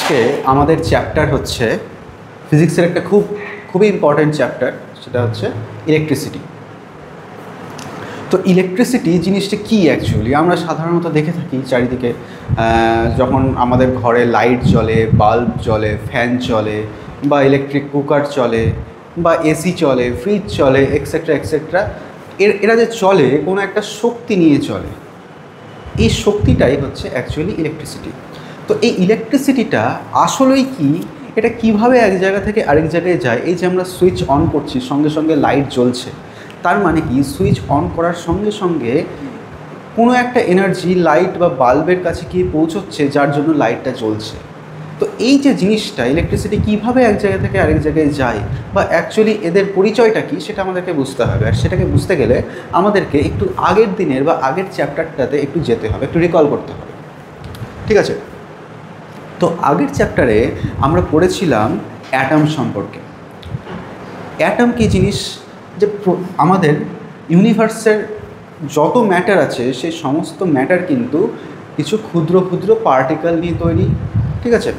আজকে আমাদের চ্যাপ্টার হচ্ছে ফিজিক্সের একটা খুবই ইম্পর্ট্যান্ট চ্যাপ্টার, সেটা হচ্ছে ইলেকট্রিসিটি। তো ইলেকট্রিসিটি জিনিসটা কি অ্যাকচুয়ালি আমরা সাধারণত দেখে থাকি চারিদিকে, যখন আমাদের ঘরে লাইট জ্বলে, বাল্ব জ্বলে, ফ্যান চলে, বা ইলেকট্রিক কুকার চলে, বা এসি চলে, ফ্রিজ চলে, এক্সেট্রা এক্সেট্রা, এরা যে চলে কোনো একটা শক্তি নিয়ে চলে। এই শক্তিটাই হচ্ছে অ্যাকচুয়ালি ইলেকট্রিসিটি। তো এই ইলেকট্রিসিটিটা আসলেই কি, এটা কিভাবে এক জায়গা থেকে আরেক জায়গায় যায়? এই যে আমরা সুইচ অন করছি, সঙ্গে সঙ্গে লাইট জ্বলছে, তার মানে কি সুইচ অন করার সঙ্গে সঙ্গে কোনো একটা এনার্জি লাইট বা বাল্বের কাছে গিয়ে পৌঁছচ্ছে, যার জন্য লাইটটা জ্বলছে। তো এই যে জিনিসটা ইলেকট্রিসিটি কিভাবে এক জায়গা থেকে আরেক জায়গায় যায়, বা অ্যাকচুয়ালি এদের পরিচয়টা কী, সেটা আমাদেরকে বুঝতে হবে। আর সেটাকে বুঝতে গেলে আমাদেরকে একটু আগের দিনের বা আগের চ্যাপ্টারটাতে একটু যেতে হবে, একটু রিকল করতে হবে। ঠিক আছে? তো আগের চ্যাপ্টারে আমরা পড়েছিলাম অ্যাটম সম্পর্কে। অ্যাটম কী জিনিস? যে আমাদের ইউনিভার্সের যত ম্যাটার আছে সেই সমস্ত ম্যাটার কিন্তু কিছু ক্ষুদ্র ক্ষুদ্র পার্টিকেল নিয়ে তৈরি। ঠিক আছে?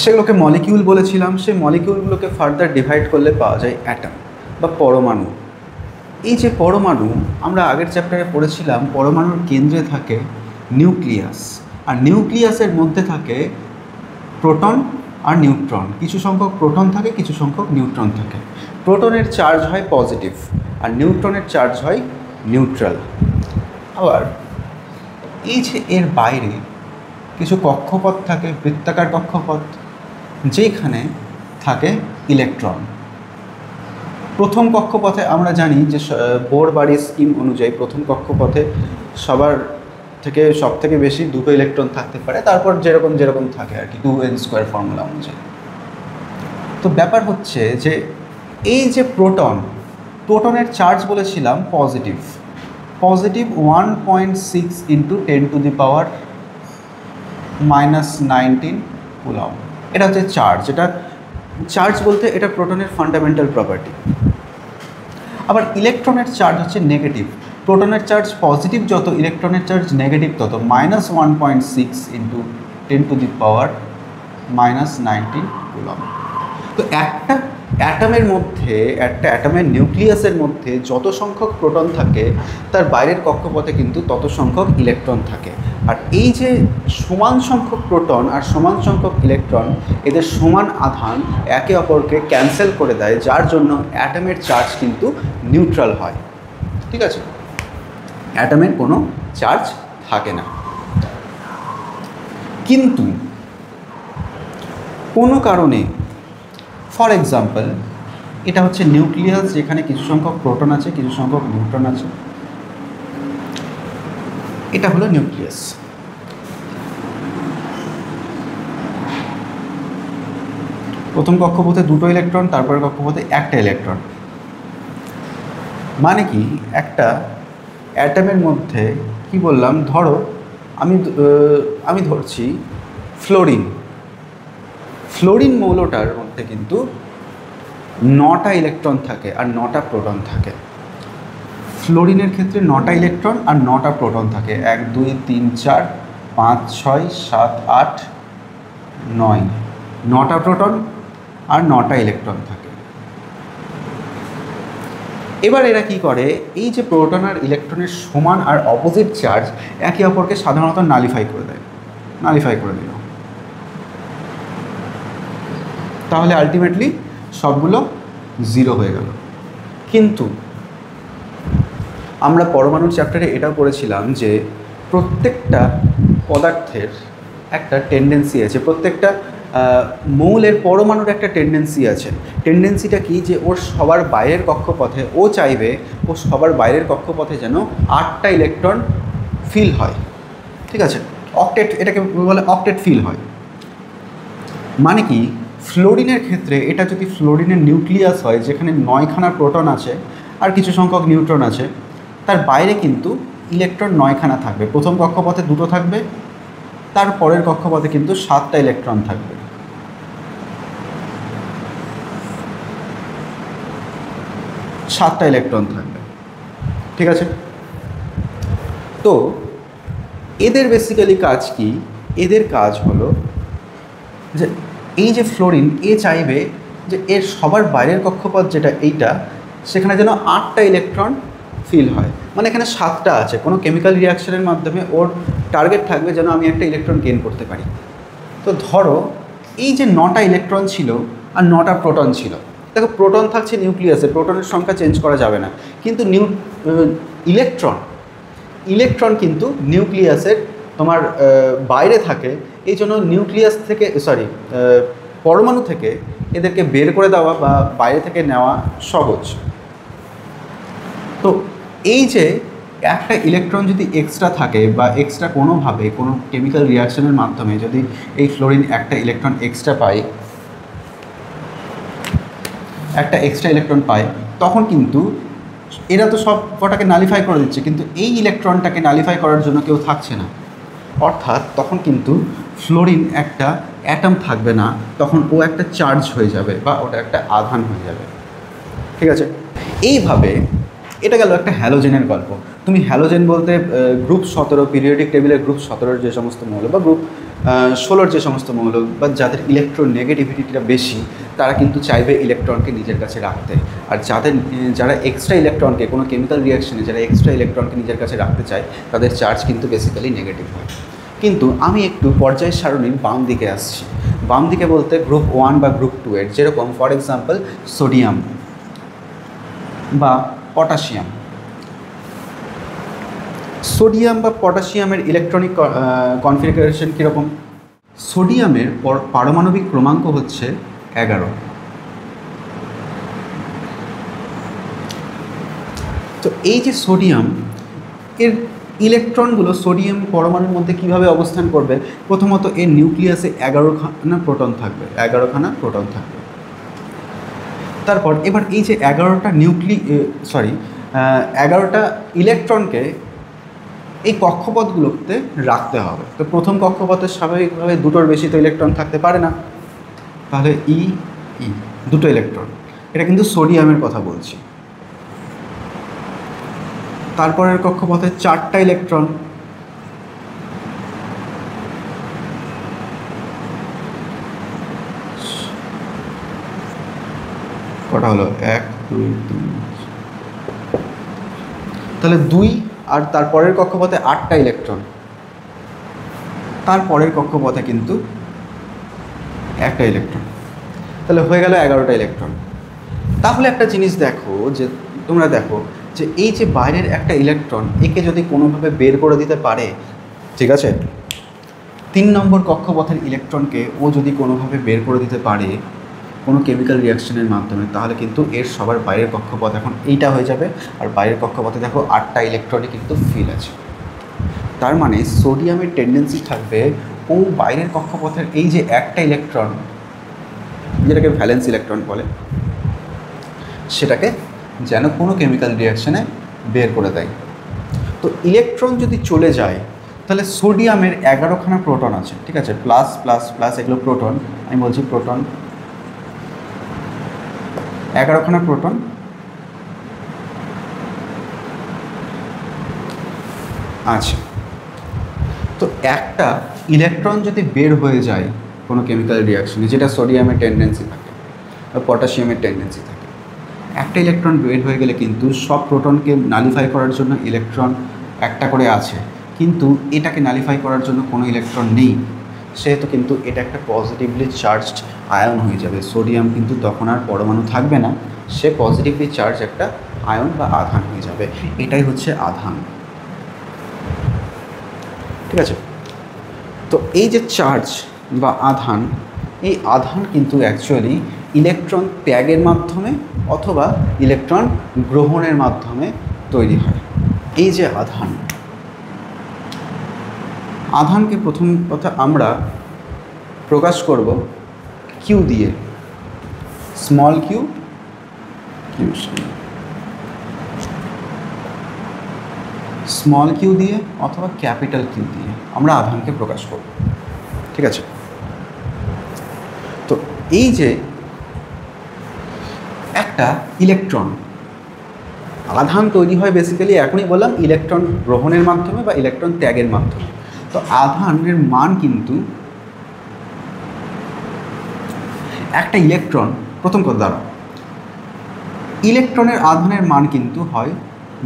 সেগুলোকে মলিকিউল বলেছিলাম। সেই মলিকিউলগুলোকে ফার্দার ডিভাইড করলে পাওয়া যায় অ্যাটম বা পরমাণু। এই যে পরমাণু, আমরা আগের চ্যাপ্টারে পড়েছিলাম পরমাণুর কেন্দ্রে থাকে নিউক্লিয়াস, আর নিউক্লিয়াসের মধ্যে থাকে প্রোটন আর নিউট্রন। কিছু সংখ্যক প্রোটন থাকে, কিছু সংখ্যক নিউট্রন থাকে। প্রোটনের চার্জ হয় পজিটিভ আর নিউট্রনের চার্জ হয় নিউট্রাল। আবার এই যে এর বাইরে কিছু কক্ষপথ থাকে, বৃত্তাকার কক্ষপথ, যেখানে থাকে ইলেকট্রন। প্রথম কক্ষপথে আমরা জানি যে বোর বাড়ির স্কিম অনুযায়ী প্রথম কক্ষপথে সব থেকে বেশি 2টো ইলেকট্রন থাকতে পারে, তারপর যেরকম থাকে আর কি, 2n² ফর্মুলা অনুযায়ী। তো ব্যাপার হচ্ছে যে এই যে প্রোটনের চার্জ বলেছিলাম পজিটিভ 1.6 × 10⁻⁻19 কুলম। এটা হচ্ছে চার্জ। এটা চার্জ বলতে এটা প্রোটনের ফান্ডামেন্টাল প্রপার্টি। আবার ইলেকট্রনের চার্জ হচ্ছে নেগেটিভ। প্রোটনের চার্জ পজিটিভ যত, ইলেকট্রনের চার্জ নেগেটিভ তত, -1.6 × 10⁻⁻19 কুলম। তো একটা অ্যাটমের নিউক্লিয়াসের মধ্যে যত সংখ্যক প্রোটন থাকে, তার বাইরের কক্ষপথে কিন্তু তত সংখ্যক ইলেকট্রন থাকে। আর এই যে সমান সংখ্যক প্রোটন আর সমান সংখ্যক ইলেকট্রন, এদের সমান আধান একে অপরকে ক্যান্সেল করে দেয়, যার জন্য অ্যাটমের চার্জ কিন্তু নিউট্রাল হয়। ঠিক আছে? অ্যাটমের কোনো চার্জ থাকে না। কিন্তু কোনো কারণে, ফর এক্সাম্পল, এটা হচ্ছে নিউক্লিয়াস, যেখানে কিছু সংখ্যক প্রোটন আছে, কিছু সংখ্যক নিউট্রন আছে। এটা হলো নিউক্লিয়াস। প্রথম কক্ষপথে 2টো ইলেকট্রন, তারপরে কক্ষপথে 1টা ইলেকট্রন। মানে কি, একটা অ্যাটমের মধ্যে কি বললাম, ধরো আমি ধরছি ফ্লোরিন মৌলটার মধ্যে কিন্তু 9টা ইলেকট্রন থাকে আর 9টা প্রোটন থাকে। ফ্লোরিনের ক্ষেত্রে 9টা ইলেকট্রন আর 9টা প্রোটন থাকে। 1 2 3 4 5 6 7 8 9, 9টা প্রোটন আর 9টা ইলেকট্রন থাকে। এবার এরা কি করে, এই যে প্রোটন আর ইলেকট্রনের সমান আর অপোজিট চার্জ একে অপরকে সাধারণত নালিফাই করে দিল। তাহলে আলটিমেটলি সবগুলো 0 হয়ে গেল। কিন্তু আমরা পরমাণুর চ্যাপ্টারে এটাও পড়েছিলাম যে প্রত্যেকটা পদার্থের একটা টেন্ডেন্সি আছে, প্রত্যেকটা মৌলের পরমাণুর একটা টেন্ডেন্সি আছে। টেন্ডেন্সিটা কি, যে ওর সবার বাইরের কক্ষপথে ও চাইবে ও সবার বাইরের কক্ষপথে যেন 8টা ইলেকট্রন ফিল হয়। ঠিক আছে? অক্টেট, এটাকে বলে অক্টেট ফিল হয়। মানে কি, ফ্লোরিনের ক্ষেত্রে এটা যদি ফ্লোরিনের নিউক্লিয়াস হয়, যেখানে 9খানা প্রোটন আছে আর কিছু সংখ্যক নিউট্রন আছে, তার বাইরে কিন্তু ইলেকট্রন 9খানা থাকবে। প্রথম কক্ষপথে 2টো থাকবে, তার পরের কক্ষপথে কিন্তু 7টা ইলেকট্রন থাকবে। ঠিক আছে? তো এদের বেসিক্যালি কাজ কি, এদের কাজ হলো যে এই যে ফ্লোরিন চাইবে যে এর সবার বাইরের কক্ষপথ যেটা এইটা, সেখানে যেন 8টা ইলেকট্রন ফিল হয়। মানে এখানে 7টা আছে, কোনো কেমিক্যাল রিয়াকশনের মাধ্যমে ওর টার্গেট থাকবে যেন আমি একটা ইলেকট্রন গেইন করতে পারি। তো ধরো এই যে 9টা ইলেকট্রন ছিল আর 9টা প্রোটন ছিল। দেখো প্রোটন থাকছে নিউক্লিয়াসে, প্রোটনের সংখ্যা চেঞ্জ করা যাবে না, কিন্তু ইলেকট্রন কিন্তু নিউক্লিয়াসের তোমার বাইরে থাকে। এই জন্য নিউক্লিয়াস থেকে পরমাণু থেকে এদেরকে বের করে দেওয়া বা বাইরে থেকে নেওয়া সহজ। তো এই যে একটা ইলেকট্রন যদি এক্সট্রা থাকে বা এক্সট্রা কোনোভাবে কোনো কেমিক্যাল রিয়াকশনের মাধ্যমে যদি এই ফ্লোরিন একটা এক্সট্রা ইলেকট্রন পায়, তখন কিন্তু এরা তো সব কটাকে নালিফাই করে দিচ্ছে, কিন্তু এই ইলেকট্রনটাকে নালিফাই করার জন্য কেউ থাকছে না। অর্থাৎ তখন কিন্তু ফ্লোরিন একটা অ্যাটম থাকবে না, তখন ও একটা চার্জ হয়ে যাবে বা ওটা একটা আধান হয়ে যাবে। ঠিক আছে, এইভাবে এটা গেল একটা হ্যালোজেনের গল্প। তুমি হ্যালোজেন বলতে গ্রুপ 17 পিরিয়ডিক টেবিলের গ্রুপ 17 যে সমস্ত মৌল বা গ্রুপ 16 যে সমস্ত মৌল বা যাদের ইলেকট্রোনেগেটিভিটিটা বেশি, তারা কিন্তু চাইবে ইলেকট্রনকে নিজের কাছে রাখতে। আর যারা এক্সট্রা ইলেকট্রনকে কোনো কেমিক্যাল রিয়াকশনে যারা এক্সট্রা ইলেকট্রনকে নিজের কাছে রাখতে চায়, তাদের চার্জ কিন্তু বেসিক্যালি নেগেটিভ হয়। কিন্তু আমি একটু পর্যায় সারণীর বাম দিকে আসছি। বাম দিকে বলতে গ্রুপ 1 বা গ্রুপ 2 এর, যেরকম ফর এক্সাম্পল সোডিয়াম বা পটাশিয়াম। সোডিয়াম বা পটাশিয়ামের ইলেকট্রনিক কনফিগারেশন কীরকম? সোডিয়ামের পারমাণবিক ক্রমাঙ্ক হচ্ছে 11। তো এই যে সোডিয়াম, এর ইলেকট্রনগুলো সোডিয়াম পরমাণুর মধ্যে কিভাবে অবস্থান করবে? প্রথমত এর নিউক্লিয়াসে 11খানা প্রোটন থাকবে, 11খানা প্রোটন থাকবে। তারপর এবার এই যে 11টা ইলেকট্রনকে এই কক্ষপথগুলোতে রাখতে হবে। তো প্রথম কক্ষপথে স্বাভাবিকভাবে 2টোর বেশি তো ইলেকট্রন থাকতে পারে না, তাহলে দুটো ইলেকট্রন। এটা কিন্তু সোডিয়ামের কথা বলছি। তারপরের কক্ষপথে 4টা ইলেকট্রন, কটা হলো? 1 2 3, তাহলে 2। আর তারপরের কক্ষপথে 8টা ইলেকট্রন, তারপরের কক্ষপথে কিন্তু 1টা ইলেকট্রন, তাহলে হয়ে গেল 11টা ইলেকট্রন। তাহলে একটা জিনিস তোমরা দেখো যে এই যে বাইরের একটা ইলেকট্রন, একে যদি কোনোভাবে বের করে দিতে পারে, ঠিক আছে, 3 নম্বর কক্ষপথের ইলেকট্রনকে ও যদি কোনোভাবে বের করে দিতে পারে কোনো কেমিক্যাল রিয়াকশনের মাধ্যমে, তাহলে কিন্তু এর সবার বাইরের কক্ষপথ এখন এইটা হয়ে যাবে। আর বাইরের কক্ষপথে দেখো 8টা ইলেকট্রনই কিন্তু ফিল আছে। তার মানে সোডিয়ামের টেন্ডেন্সি থাকবে ও বাইরের কক্ষপথের এই যে একটা ইলেকট্রন, যেটাকে ভ্যালেন্স ইলেকট্রন বলে, সেটাকে যেন কোনো কেমিক্যাল রিয়াকশনে বের করে দেয়। তো ইলেকট্রন যদি চলে যায়, তাহলে সোডিয়ামের 11খানা প্রোটন আছে, ঠিক আছে, প্লাস প্লাস প্লাস, এগুলো প্রোটন, আমি বলছি প্রোটন, 11খানা প্রোটন। আচ্ছা, তো একটা ইলেকট্রন যদি বের হয়ে যায় কোনো কেমিক্যাল রিয়াকশনে, যেটা সোডিয়ামের টেন্ডেন্সি থাকে বা পটাশিয়ামের টেন্ডেন্সি থাকে, একটা ইলেকট্রন বের হয়ে গেলে কিন্তু সব প্রোটনকে নালিফাই করার জন্য ইলেকট্রন একটা করে আছে, কিন্তু এটাকে নালিফাই করার জন্য কোনো ইলেকট্রন নেই। সেহেতু কিন্তু এটা একটা পজিটিভলি চার্জড আয়ন হয়ে যাবে। সোডিয়াম কিন্তু তখন আর পরমাণু থাকবে না, সে পজিটিভলি চার্জ একটা আয়ন বা আধান হয়ে যাবে। এটাই হচ্ছে আধান। ঠিক আছে, তো এই যে চার্জ বা আধান, এই আধান কিন্তু অ্যাকচুয়ালি ইলেকট্রন ত্যাগের মাধ্যমে অথবা ইলেকট্রন গ্রহণের মাধ্যমে তৈরি হয়। এই যে আধানকে প্রথম কথা আমরা প্রকাশ করব কিউ দিয়ে, স্মল কিউ, স্মল কিউ দিয়ে অথবা ক্যাপিটাল কিউ দিয়ে আমরা আধানকে প্রকাশ করব। ঠিক আছে, তো এই যে একটা ইলেকট্রন, আধান তৈরি হয় বেসিক্যালি, এখনই বললাম, ইলেকট্রন গ্রহণের মাধ্যমে বা ইলেকট্রন ত্যাগের মাধ্যমে। তো আধানের মান কিন্তু একটা ইলেকট্রন, প্রথম কথা দাঁড়াও, ইলেকট্রনের আধানের মান কিন্তু হয়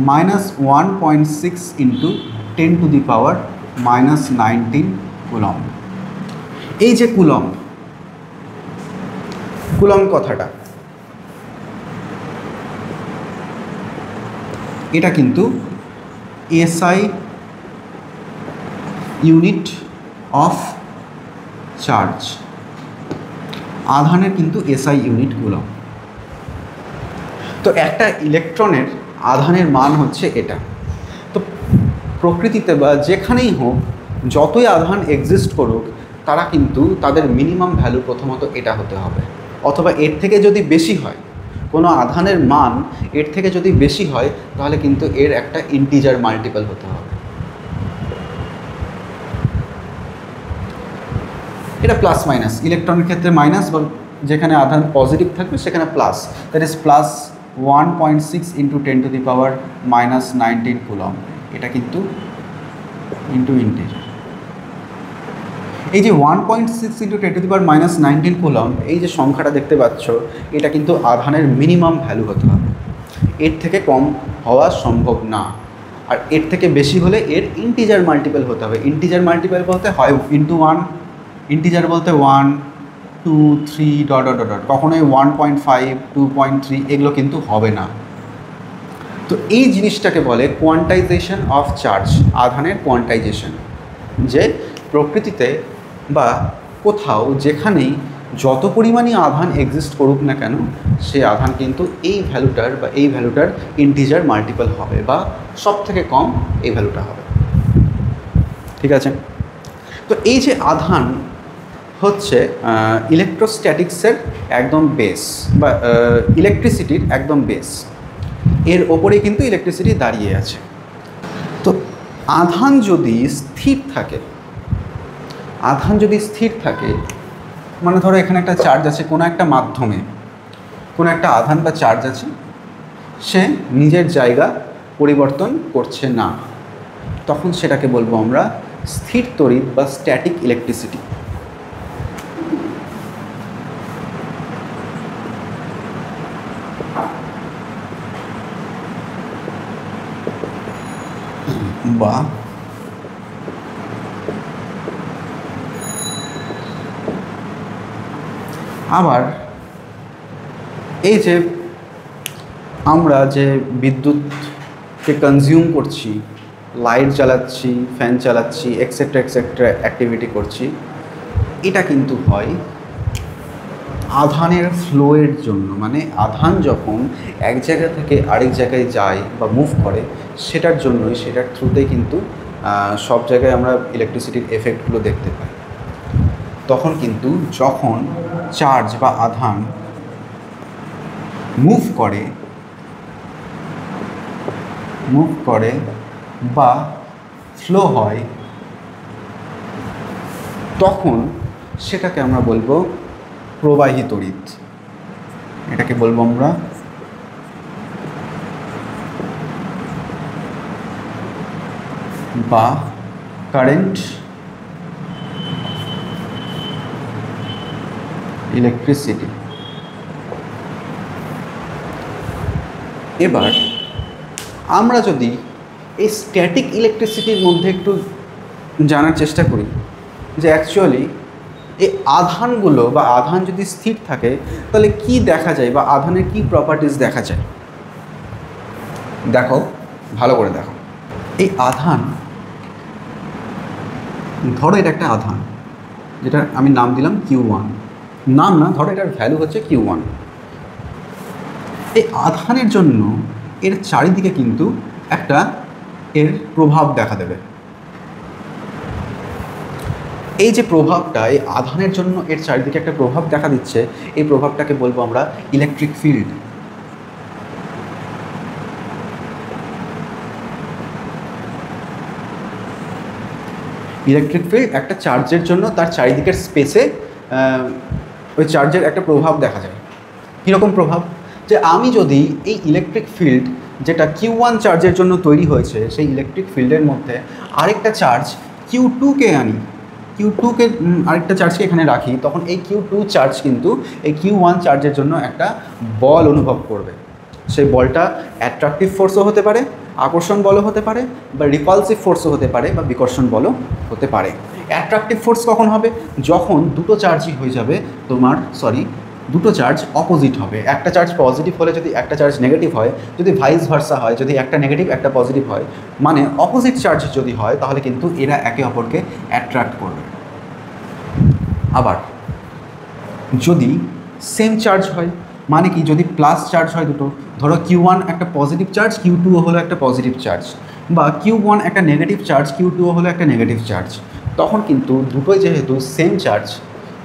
-1.6 ইন্টু 10⁻⁻19 কুলম্ব। এই যে কুলম্ব কথাটা, এটা কিন্তু এসআই ইউনিট অফ চার্জ, আধানের কিন্তু এসআই ইউনিট কুলম্ব। তো একটা ইলেকট্রনের আধানের মান হচ্ছে এটা। তো প্রকৃতিতে বা যেখানেই হোক যতই আধান এক্সিস্ট করুক, তারা কিন্তু তাদের মিনিমাম ভ্যালু প্রথমত এটা হতে হবে, অথবা এর থেকে যদি বেশি হয়, কোনো আধানের মান এর থেকে যদি বেশি হয় তাহলে কিন্তু এর একটা ইন্টিজার মাল্টিপল হতে হবে। এটা প্লাস মাইনাস, ইলেকট্রনের ক্ষেত্রে মাইনাস, বা যেখানে আধান পজিটিভ থাকবে সেখানে plus, that is plus 1.6 into 10⁻⁻19 coulomb. এটা কিন্তু ইন্টু ইন্টিজার। এই যে 1.6 ইন্টু 10⁻⁻19 কুলম্ব, এই যে সংখ্যাটা দেখতে পাচ্ছ, এটা কিন্তু আধানের মিনিমাম ভ্যালু হতে হবে, এর থেকে কম হওয়া সম্ভব না। আর এর থেকে বেশি হলে এর ইন্টিজার মাল্টিপল হতে হবে। ইন্টিজার মাল্টিপল বলতে হয় ইন্টু 1, ইন্টিজার বলতে 1, 2, 3 ডট ডট ডট, কখনোই 1.5, 2.3 এগুলো কিন্তু হবে না। তো এই জিনিসটাকে বলে কোয়ান্টাইজেশন অফ চার্জ, আধানের কোয়ান্টাইজেশন। যে প্রকৃতিতে বা কোথাও যেখানেই যত পরিমাণই আধান এক্সিস্ট করুক না কেন, সে আধান কিন্তু এই ভ্যালুটার বা এই ভ্যালুটার ইন্টিজার মাল্টিপল হবে, বা সব থেকে কম এই ভ্যালুটা হবে। ঠিক আছে? তো এই যে আধান হচ্ছে ইলেকট্রোস্ট্যাটিক্সের একদম বেস, বা ইলেকট্রিসিটির একদম বেস, এর ওপরেই কিন্তু ইলেকট্রিসিটি দাঁড়িয়ে আছে। তো আধান যদি স্থির থাকে, আধান যদি স্থির থাকে, মানে ধরো এখানে একটা চার্জ আছে, কোনো একটা মাধ্যমে কোনো একটা আধান বা চার্জ আছে, সে নিজের জায়গা পরিবর্তন করছে না, তখন সেটাকে বলবো আমরা স্থির তড়িৎ বা স্ট্যাটিক ইলেকট্রিসিটি। বা আবার এই যে আমরা যে বিদ্যুৎকে কনজিউম করছি, লাইট জ্বালাচ্ছি, ফ্যান চালাচ্ছি, এক্সেট্রা এক্সেট্রা অ্যাক্টিভিটি করছি, এটা কিন্তু হয় আধানের ফ্লোয়ের জন্য। মানে আধান যখন এক জায়গা থেকে আরেক জায়গায় যায় বা মুভ করে, সেটার জন্যই, সেটার থ্রুতেই কিন্তু সব জায়গায় আমরা ইলেকট্রিসিটির এফেক্টগুলো দেখতে পাই। তখন কিন্তু যখন চার্জ বা আধান মুভ করে বা ফ্লো হয়, তখন সেটাকে আমরা বলবো প্রবাহী তড়িৎ। এটাকে বলবো আমরা বা কারেন্ট ইলেকট্রিসিটি। এবার আমরা যদি এই স্ট্যাটিক ইলেকট্রিসিটির মধ্যে একটু জানার চেষ্টা করি যে অ্যাকচুয়ালি এই আধানগুলো বা আধান যদি স্থির থাকে তাহলে কি দেখা যায়, বা আধানের কি প্রপার্টিজ দেখা যায়। দেখো, ভালো করে দেখো। এই আধান, ধরো এটা একটা আধান, যেটা আমি নাম দিলাম Q1, নাম না, ধরো এটার ভ্যালু হচ্ছে Q1। এই আধানের জন্য এর চারিদিকে কিন্তু একটা এর প্রভাব দেখা দেবে। এই যে প্রভাবটা, এই আধানের জন্য এর চারিদিকে একটা প্রভাব দেখা দিচ্ছে, এই প্রভাবটাকে বলবো আমরা ইলেকট্রিক ফিল্ড। ইলেকট্রিক ফিল্ড একটা চার্জের জন্য তার চারিদিকের স্পেসে ওই চার্জের একটা প্রভাব দেখা যায়। কীরকম প্রভাব? যে আমি যদি এই ইলেকট্রিক ফিল্ড যেটা Q1 চার্জের জন্য তৈরি হয়েছে, সেই ইলেকট্রিক ফিল্ডের মধ্যে আরেকটা চার্জ Q2কে আনি, Q2কে আরেকটা চার্জকে এখানে রাখি, তখন এই Q2 চার্জ কিন্তু এই Q1 চার্জের জন্য একটা বল অনুভব করবে। সেই বলটা অ্যাট্রাকটিভ ফোর্সও হতে পারে, আকর্ষণ বলও হতে পারে, বা রিপালসিভ ফোর্সও হতে পারে, বা বিকর্ষণ বলও হতে পারে। অ্যাট্রাকটিভ ফোর্স কখন হবে? যখন দুটো চার্জই হয়ে যাবে দুটো চার্জ অপোজিট হবে। একটা চার্জ পজিটিভ হলে যদি একটা চার্জ নেগেটিভ হয়, যদি ভাইস ভার্সা হয়, যদি একটা নেগেটিভ একটা পজিটিভ হয়, মানে অপোজিট চার্জ যদি হয়, তাহলে কিন্তু এরা একে অপরকে অ্যাট্রাক্ট করবে। আবার যদি সেম চার্জ হয়, মানে কি, যদি প্লাস চার্জ হয় দুটো, ধরো Q1 একটা পজিটিভ চার্জ, Q2 হলো একটা পজিটিভ চার্জ, বা Q1 একটা নেগেটিভ চার্জ, Q2 হলো একটা নেগেটিভ চার্জ, তখন কিন্তু দুটোই যেহেতু সেম চার্জ,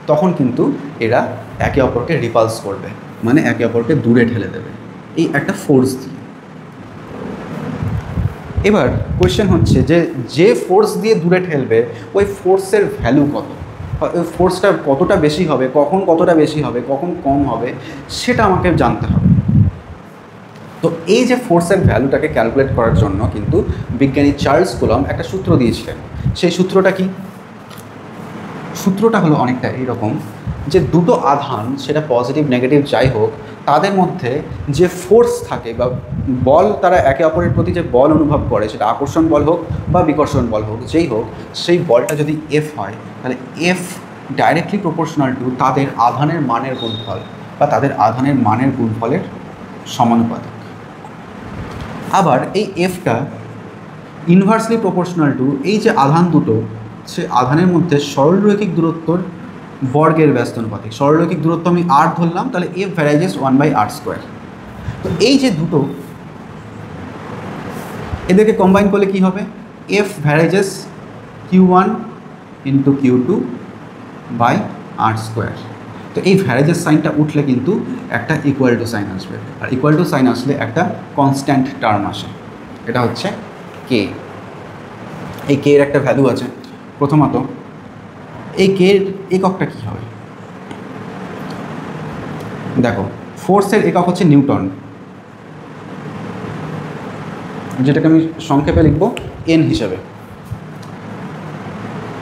তখন কিন্তু এরা একে অপরকে রিপালস করবে, মানে একে অপরকে দূরে ঠেলে দেবে এই একটা ফোর্স দিয়ে। এবার কোয়েশ্চেন হচ্ছে যে ফোর্স দিয়ে দূরে ঠেলবে ওই ফোর্সের ভ্যালু কত, ওই ফোর্সটা কতটা বেশি হবে, কখন কতটা বেশি হবে, কখন কম হবে, সেটা আমাকে জানতে হবে। তো এই যে ফোর্সের ভ্যালুটাকে ক্যালকুলেট করার জন্য কিন্তু বিজ্ঞানী চার্লস কুলম্ব একটা সূত্র দিয়েছিলেন। সেই সূত্রটা কি? সূত্রটা হলো অনেকটা এইরকম, যে দুটো আধান, সেটা পজিটিভ নেগেটিভ যাই হোক, তাদের মধ্যে যে ফোর্স থাকে বা বল, তারা একে অপরের প্রতি যে বল অনুভব করে, সেটা আকর্ষণ বল হোক বা বিকর্ষণ বল হোক, যেই হোক, সেই বলটা যদি এফ হয়, তাহলে এফ ডাইরেক্টলি প্রপোর্শনাল টু তাদের আধানের মানের গুণফল, বা তাদের আধানের মানের গুণফলের সমানুপাতিক। আবার এই এফটা ইনভার্সলি প্রপোর্শনাল টু এই যে আধান দুটো, সে আধানের মধ্যে সরলরৈখিক দূরত্বর বর্গের ব্যস্তানুপাতিক। সরলরৈখিক দূরত্ব আমি r ধরলাম, তাহলে এফ ভ্যারাইজেস 1/r²। তো এই যে দুটো, এদেরকে কম্বাইন করলে কি হবে? F ভ্যারাইজেস Q1 into Q2/r²। তো এই ভ্যারাইজেস সাইনটা উঠলে কিন্তু একটা ইকুয়াল টু সাইন আসবে, আর ইকুয়াল টু সাইন আসলে একটা কনস্ট্যান্ট টার্ম আসে, এটা হচ্ছে কে। এই কে এর একটা ভ্যালু আছে। প্রথমত এই কে এর এককটা কী হবে? দেখো, ফোর্সের একক হচ্ছে নিউটন, যেটাকে আমি সংক্ষেপে লিখব এন হিসাবে।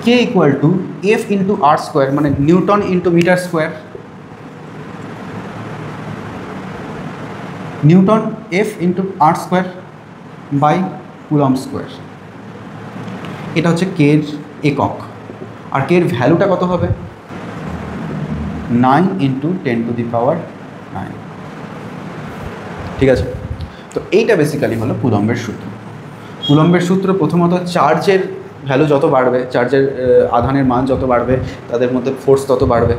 K equal to F into r², মানে newton into metre square, newton F into r² by coulomb square. এটা হচ্ছে কে এর একক। আর কে এর ভ্যালুটা কত হবে? 9 × 10⁹9। ঠিক আছে, তো এইটা বেসিক্যালি হলো কুলম্বের সূত্র। কুলম্বের সূত্র প্রথমত চার্জের ভ্যালু যত বাড়বে, চার্জের আধানের মান যত বাড়বে, তাদের মধ্যে ফোর্স তত বাড়বে,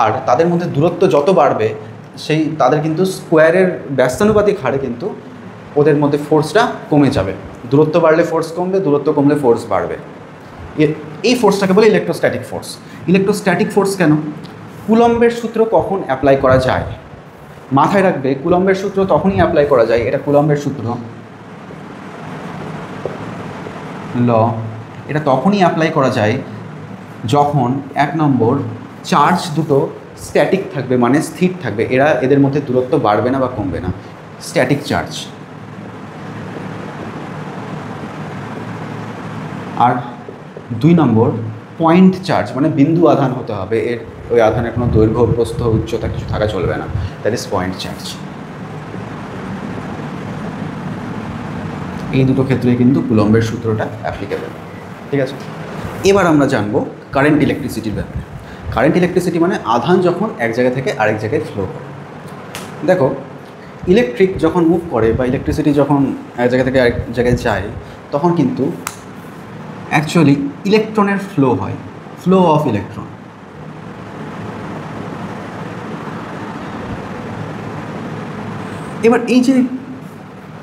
আর তাদের মধ্যে দূরত্ব যত বাড়বে, সেই তাদের কিন্তু স্কোয়ারের ব্যস্তানুপাতিক হারে কিন্তু ওদের মধ্যে ফোর্সটা কমে যাবে। দূরত্ব বাড়লে ফোর্স কমবে, দূরত্ব কমলে ফোর্স বাড়বে। এই ফোর্সটাকে বলে ইলেকট্রোস্ট্যাটিক ফোর্স। ইলেকট্রোস্ট্যাটিক ফোর্স কেন? কুলম্বের সূত্র কখন অ্যাপ্লাই করা যায়? মাথায় রাখবে, কুলম্বের সূত্র তখনই অ্যাপ্লাই করা যায়, এটা কুলম্বের সূত্র, ল, এটা তখনই অ্যাপ্লাই করা যায় যখন 1 নম্বর চার্জ দুটো স্ট্যাটিক থাকবে, মানে স্থির থাকবে, এদের মধ্যে দূরত্ব বাড়বে না বা কমবে না, স্ট্যাটিক চার্জ। আর 2 নম্বর পয়েন্ট চার্জ, মানে বিন্দু আধান হতে হবে, ওই আধানের কোনো দৈর্ঘ্য, প্রস্থ, উচ্চতা কিছু থাকা চলবে না, দ্যাট ইজ পয়েন্ট চার্জ। এই দুটো ক্ষেত্রে কিন্তু কুলম্বের সূত্রটা অ্যাপ্লিকেবল। ঠিক আছে, এবার আমরা জানবো কারেন্ট ইলেকট্রিসিটির ব্যাপারে। কারেন্ট ইলেকট্রিসিটি মানে আধান যখন এক জায়গা থেকে আরেক জায়গায় ফ্লো করে। দেখো, ইলেকট্রিক যখন মুভ করে বা ইলেকট্রিসিটি যখন এক জায়গা থেকে আরেক জায়গায় যায়, তখন কিন্তু অ্যাকচুয়ালি ইলেকট্রনের ফ্লো হয়, ফ্লো অফ ইলেকট্রন। এবার এই যে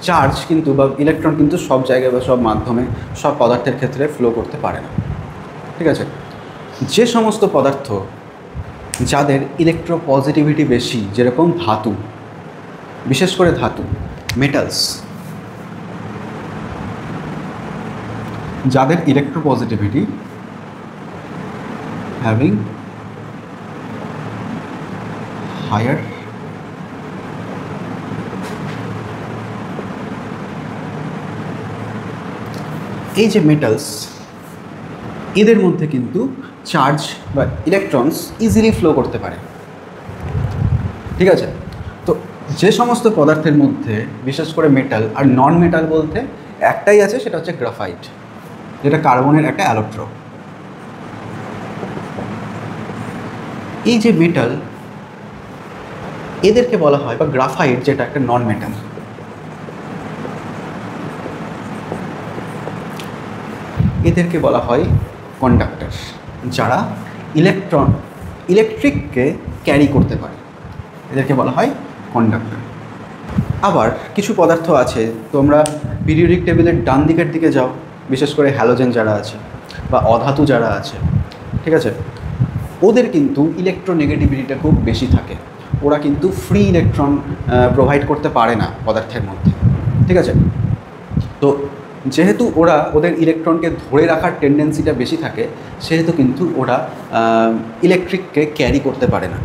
চার্জ কিন্তু বা ইলেকট্রন কিন্তু সব জায়গায় বা সব মাধ্যমে, সব পদার্থের ক্ষেত্রে ফ্লো করতে পারে না। ঠিক আছে, যে সমস্ত পদার্থ যাদের ইলেকট্রোপজিটিভিটি বেশি, যেরকম ধাতু, বিশেষ করে ধাতু, মেটালস, যাদের ইলেকট্রোপজিটিভিটি হ্যাভিং হায়ার এই যে মেটালস, এদের মধ্যে কিন্তু চার্জ বা ইলেকট্রনস ইজিলি ফ্লো করতে পারে। ঠিক আছে, তো যে সমস্ত পদার্থের মধ্যে বিশেষ করে মেটাল আর নন মেটাল বলতে একটাই আছে, সেটা হচ্ছে গ্রাফাইট, যেটা কার্বনের একটা অ্যালোট্রোপ। এই যে মেটাল, এদেরকে বলা হয়, বা গ্রাফাইট যেটা একটা নন মেটাল, এদেরকে বলা হয় কন্ডাক্টর, যারা ইলেকট্রিককে ক্যারি করতে পারে, এদেরকে বলা হয় কন্ডাক্টর। আবার কিছু পদার্থ আছে, তোমরা পিরিয়ডিক টেবিলের ডান দিকের দিকে যাও, বিশেষ করে হ্যালোজেন যারা আছে বা অধাতু যারা আছে, ঠিক আছে, ওদের কিন্তু ইলেকট্রোনেগেটিভিটিটা খুব বেশি থাকে, ওরা কিন্তু ফ্রি ইলেকট্রন প্রোভাইড করতে পারে না পদার্থের মধ্যে। ঠিক আছে, তো যেহেতু ওদের ইলেকট্রনকে ধরে রাখার টেন্ডেন্সিটা বেশি থাকে, সেহেতু কিন্তু ওরা ইলেকট্রিককে ক্যারি করতে পারে না।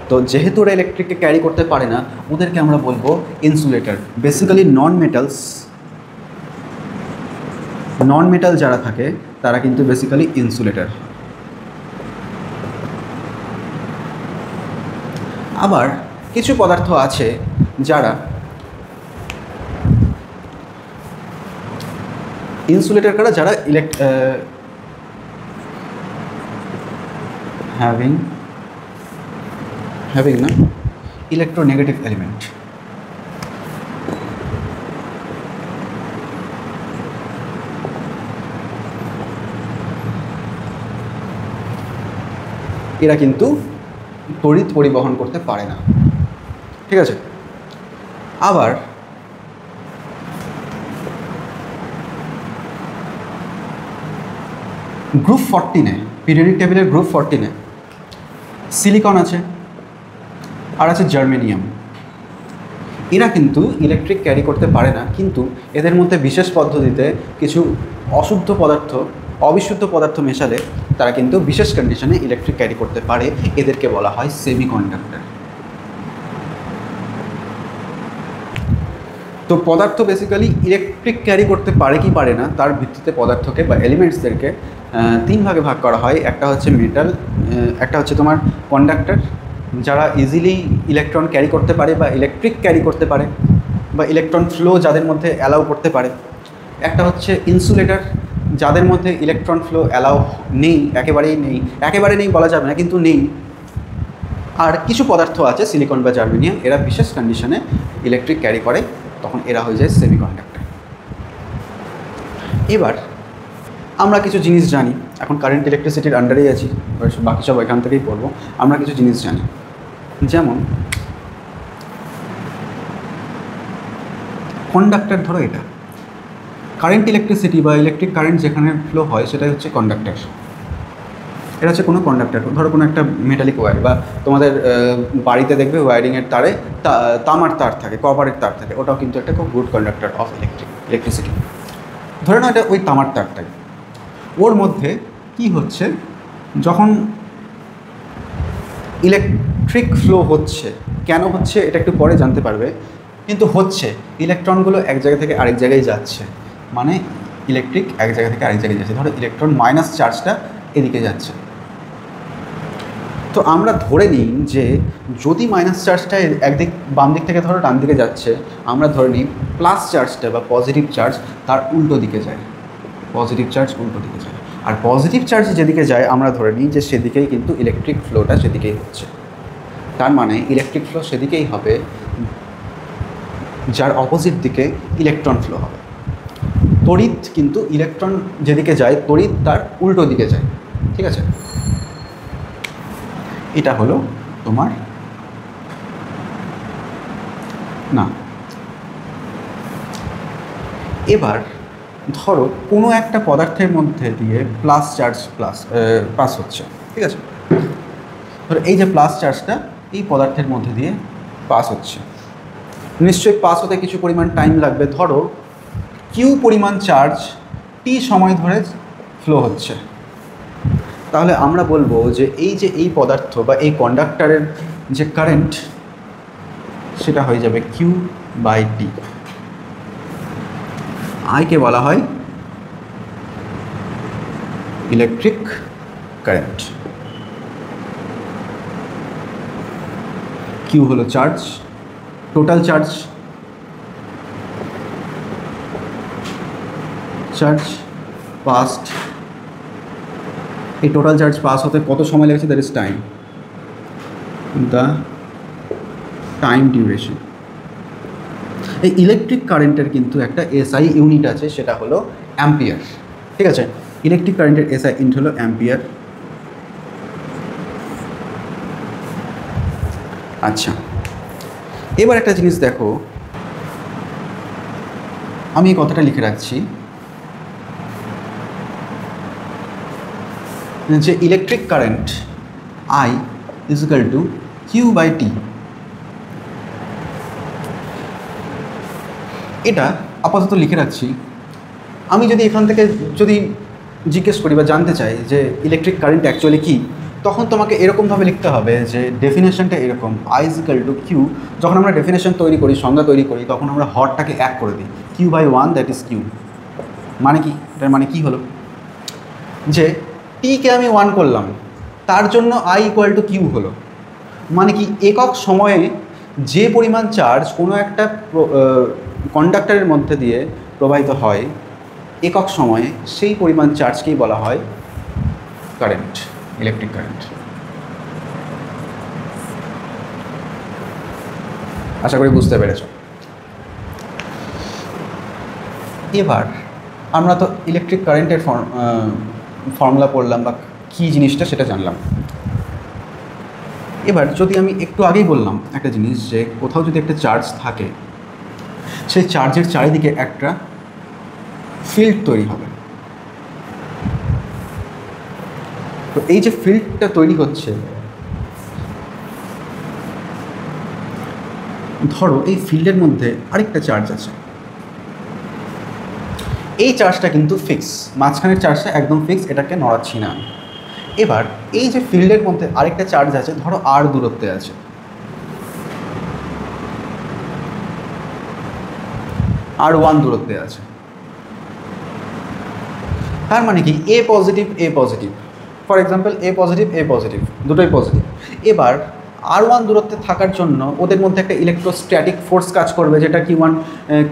তো যেহেতু ওরা ইলেকট্রিককে ক্যারি করতে পারে না, ওদেরকে আমরা বলবো ইনসুলেটর। বেসিক্যালি নন মেটাল যারা থাকে তারা কিন্তু বেসিক্যালি ইনসুলেটর। আবার কিছু পদার্থ আছে যারা ইনসুলেটর করা, যারা হ্যাভিং না ইলেকট্রোনেগেটিভ এলিমেন্ট। এরা কিন্তু তড়িৎ পরিবহন করতে পারে না। ঠিক আছে, আবার গ্রুপ 14-এ, পিরিয়ডিক টেবিলের গ্রুপ 14-এ সিলিকন আছে আর আছে জার্মেনিয়াম। এরা কিন্তু ইলেকট্রিক ক্যারি করতে পারে না, কিন্তু এদের মধ্যে বিশেষ পদ্ধতিতে কিছু অবিশুদ্ধ পদার্থ মেশালে তারা কিন্তু বিশেষ কন্ডিশনে ইলেকট্রিক ক্যারি করতে পারে। এদেরকে বলা হয় সেমিকন্ডাক্টর। তো পদার্থ বেসিক্যালি ইলেকট্রিক ক্যারি করতে পারে কি পারে না, তার ভিত্তিতে পদার্থকে বা এলিমেন্টসদেরকে 3 ভাগে ভাগ করা হয়। একটা হচ্ছে মেটাল, একটা হচ্ছে তোমার কন্ডাক্টর, যারা ইজিলি ইলেকট্রন ক্যারি করতে পারে বা ইলেকট্রিক ক্যারি করতে পারে বা ইলেকট্রন ফ্লো যাদের মধ্যে অ্যালাউ করতে পারে। একটা হচ্ছে ইনসুলেটর, যাদের মধ্যে ইলেকট্রন ফ্লো অ্যালাউ নেই, একেবারে নেই বলা যাবে না, কিন্তু নেই। আর কিছু পদার্থ আছে সিলিকন বা জার্মেনিয়াম, এরা বিশেষ কন্ডিশনে ইলেকট্রিক ক্যারি করে, তখন এরা হয়ে যায় সেমিকন্ডাক্টর। এবার আমরা কিছু জিনিস জানি, এখন কারেন্ট ইলেকট্রিসিটির আন্ডারেই আছি, বাকি সব এখান থেকেই পড়বো। আমরা কিছু জিনিস জানি, যেমন কন্ডাক্টর। ধরো এটা কারেন্ট ইলেকট্রিসিটি বা ইলেকট্রিক কারেন্ট যেখানে ফ্লো হয় সেটাই হচ্ছে কন্ডাক্টর। এটা হচ্ছে কোনো কন্ডাক্টর, ধরো কোনো একটা মেটালিক ওয়্যার, বা তোমাদের বাড়িতে দেখবে ওয়্যারিংয়ের তারে তামার তার থাকে, কপারের তার থাকে, ওটাও কিন্তু একটা খুব গুড কন্ডাক্টর অফ ইলেকট্রিসিটি। ধরে নাও এটা ওই তামার তারটাই, ওর মধ্যে কি হচ্ছে, যখন ইলেকট্রিক ফ্লো হচ্ছে, কেন হচ্ছে এটা একটু পরে জানতে পারবে, কিন্তু হচ্ছে ইলেকট্রনগুলো এক জায়গা থেকে আরেক জায়গায় যাচ্ছে, মানে ইলেকট্রিক এক জায়গা থেকে আরেক জায়গায় যাচ্ছে। ধরো ইলেকট্রন মাইনাস চার্জটা এদিকে যাচ্ছে, তো আমরা ধরে নিই যে যদি মাইনাস চার্জটা একদিক বাম দিক থেকে ধরো ডান দিকে যাচ্ছে, আমরা ধরে নিই প্লাস চার্জটা বা পজিটিভ চার্জ তার উল্টো দিকে যায়, পজিটিভ চার্জ উল্টো দিকে যায়। আর পজিটিভ চার্জ যেদিকে যায় আমরা ধরে নিই যে সেদিকেই কিন্তু ইলেকট্রিক ফ্লোটা সেদিকেই হচ্ছে। তার মানে ইলেকট্রিক ফ্লো সেদিকেই হবে যার অপোজিট দিকে ইলেকট্রন ফ্লো হবে। তড়িৎ কিন্তু ইলেকট্রন যেদিকে যায়, তড়িৎ তার উল্টো দিকে যায়। ঠিক আছে, এটা হলো তোমার না। এবার ধরো কোনো একটা পদার্থের মধ্যে দিয়ে প্লাস চার্জ পাস হচ্ছে, ঠিক আছে, ধরো এই যে প্লাস চার্জটা এই পদার্থের মধ্যে দিয়ে পাস হচ্ছে, নিশ্চয়ই পাস হতে কিছু পরিমাণ টাইম লাগবে। ধরো কিউ পরিমাণ চার্জ টি সময় ধরে ফ্লো হচ্ছে, তাহলে আমরা বলবো যে এই পদার্থ বা এই কন্ডাক্টরের যে কারেন্ট সেটা হয়ে যাবে কিউ বাই টি। আইকে বলা হয় ইলেকট্রিক কারেন্ট, কিউ হলো চার্জ, টোটাল চার্জ পাস্ট, এই টোটাল চার্জ পাস হতে কত সময় লেগেছে, that is time, the time duration. এই ইলেকট্রিক কারেন্টের কিন্তু একটা এসআই ইউনিট আছে, সেটা হলো অ্যাম্পিয়ার। ঠিক আছে, ইলেকট্রিক কারেন্টের এসআই ইউনিট হলো অ্যাম্পিয়ার। আচ্ছা, এবার একটা জিনিস দেখো, আমি এই কথাটা লিখে রাখছি যে electric current I is equal to Q by T। এটা আপাতত লিখে রাখছি। আমি যদি এখান থেকে যদি জিজ্ঞেস করি বা জানতে চাই যে ইলেকট্রিক কারেন্ট অ্যাকচুয়ালি কী, তখন তোমাকে এরকমভাবে লিখতে হবে যে ডেফিনেশনটা এরকম, I is equal to Q। যখন আমরা ডেফিনেশন তৈরি করি, সংজ্ঞা তৈরি করি, তখন আমরা হরটাকে 1 করে দিই, Q by 1 that is Q। মানে কি, এটার মানে কী হলো যে টিকে আমি 1 করলাম, তার জন্য I ইকুয়াল টু কিউ হলো। মানে কি, একক সময়ে যে পরিমাণ চার্জ কোনো একটা কন্ডাক্টরের মধ্যে দিয়ে প্রবাহিত হয় একক সময়ে, সেই পরিমাণ চার্জকেই বলা হয় কারেন্ট, ইলেকট্রিক কারেন্ট। আশা করি বুঝতে পেরেছ। এবার আমরা তো ইলেকট্রিক কারেন্টের ফর্মুলা পড়লাম বা কী জিনিসটা সেটা জানলাম। এবার যদি আমি একটু আগেই বললাম একটা জিনিস, যে কোথাও যদি একটা চার্জ থাকে, সেই চার্জের চারিদিকে একটা ফিল্ড তৈরি হবে। তো এই যে ফিল্ডটা তৈরি হচ্ছে, ধরো এই ফিল্ডের মধ্যে আরেকটা চার্জ আছে, এই চার্জটা কিন্তু ফিক্স, মাঝখানের চার্জটা একদম ফিক্স, এটাকে নড়াচ্ছি না। এবার এই যে ফিল্ডের মধ্যে আরেকটা চার্জ আছে, ধরো আর দূরত্বে আছে, আর 1 দূরত্বে আছে। তার মানে কি, A positive A positive, for example A positive A positive, দুটোই পজিটিভ। এবার R1 দূরত্বে থাকার জন্য ওদের মধ্যে একটা ইলেকট্রোস্ট্যাটিক ফোর্স কাজ করবে, যেটা Q1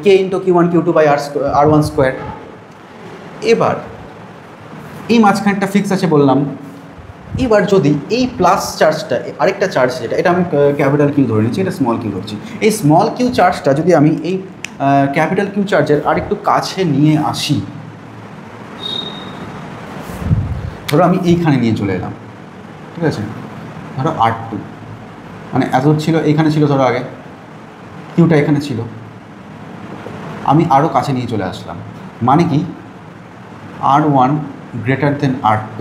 K into Q1 Q2 by R1 square. এবার এই মাঝখানটা ফিক্স আছে বললাম। এবার যদি এই প্লাস চার্জটা, আরেকটা চার্জ যেটা, এটা আমি ক্যাপিটাল কিউ ধরে নিচ্ছি, এটা স্মল কিউ ধরছি, এই স্মল কিউ চার্জটা যদি আমি এই ক্যাপিটাল কিউ চার্জের আরেকটু কাছে নিয়ে আসি, ধরো আমি এইখানে নিয়ে চলে এলাম, ঠিক আছে, ধরো R2, মানে এত ছিল, এইখানে ছিল, ধরো আগে কিউটা এখানে ছিল, আমি আরও কাছে নিয়ে চলে আসলাম। মানে কি, R1 গ্রেটার দেন R2,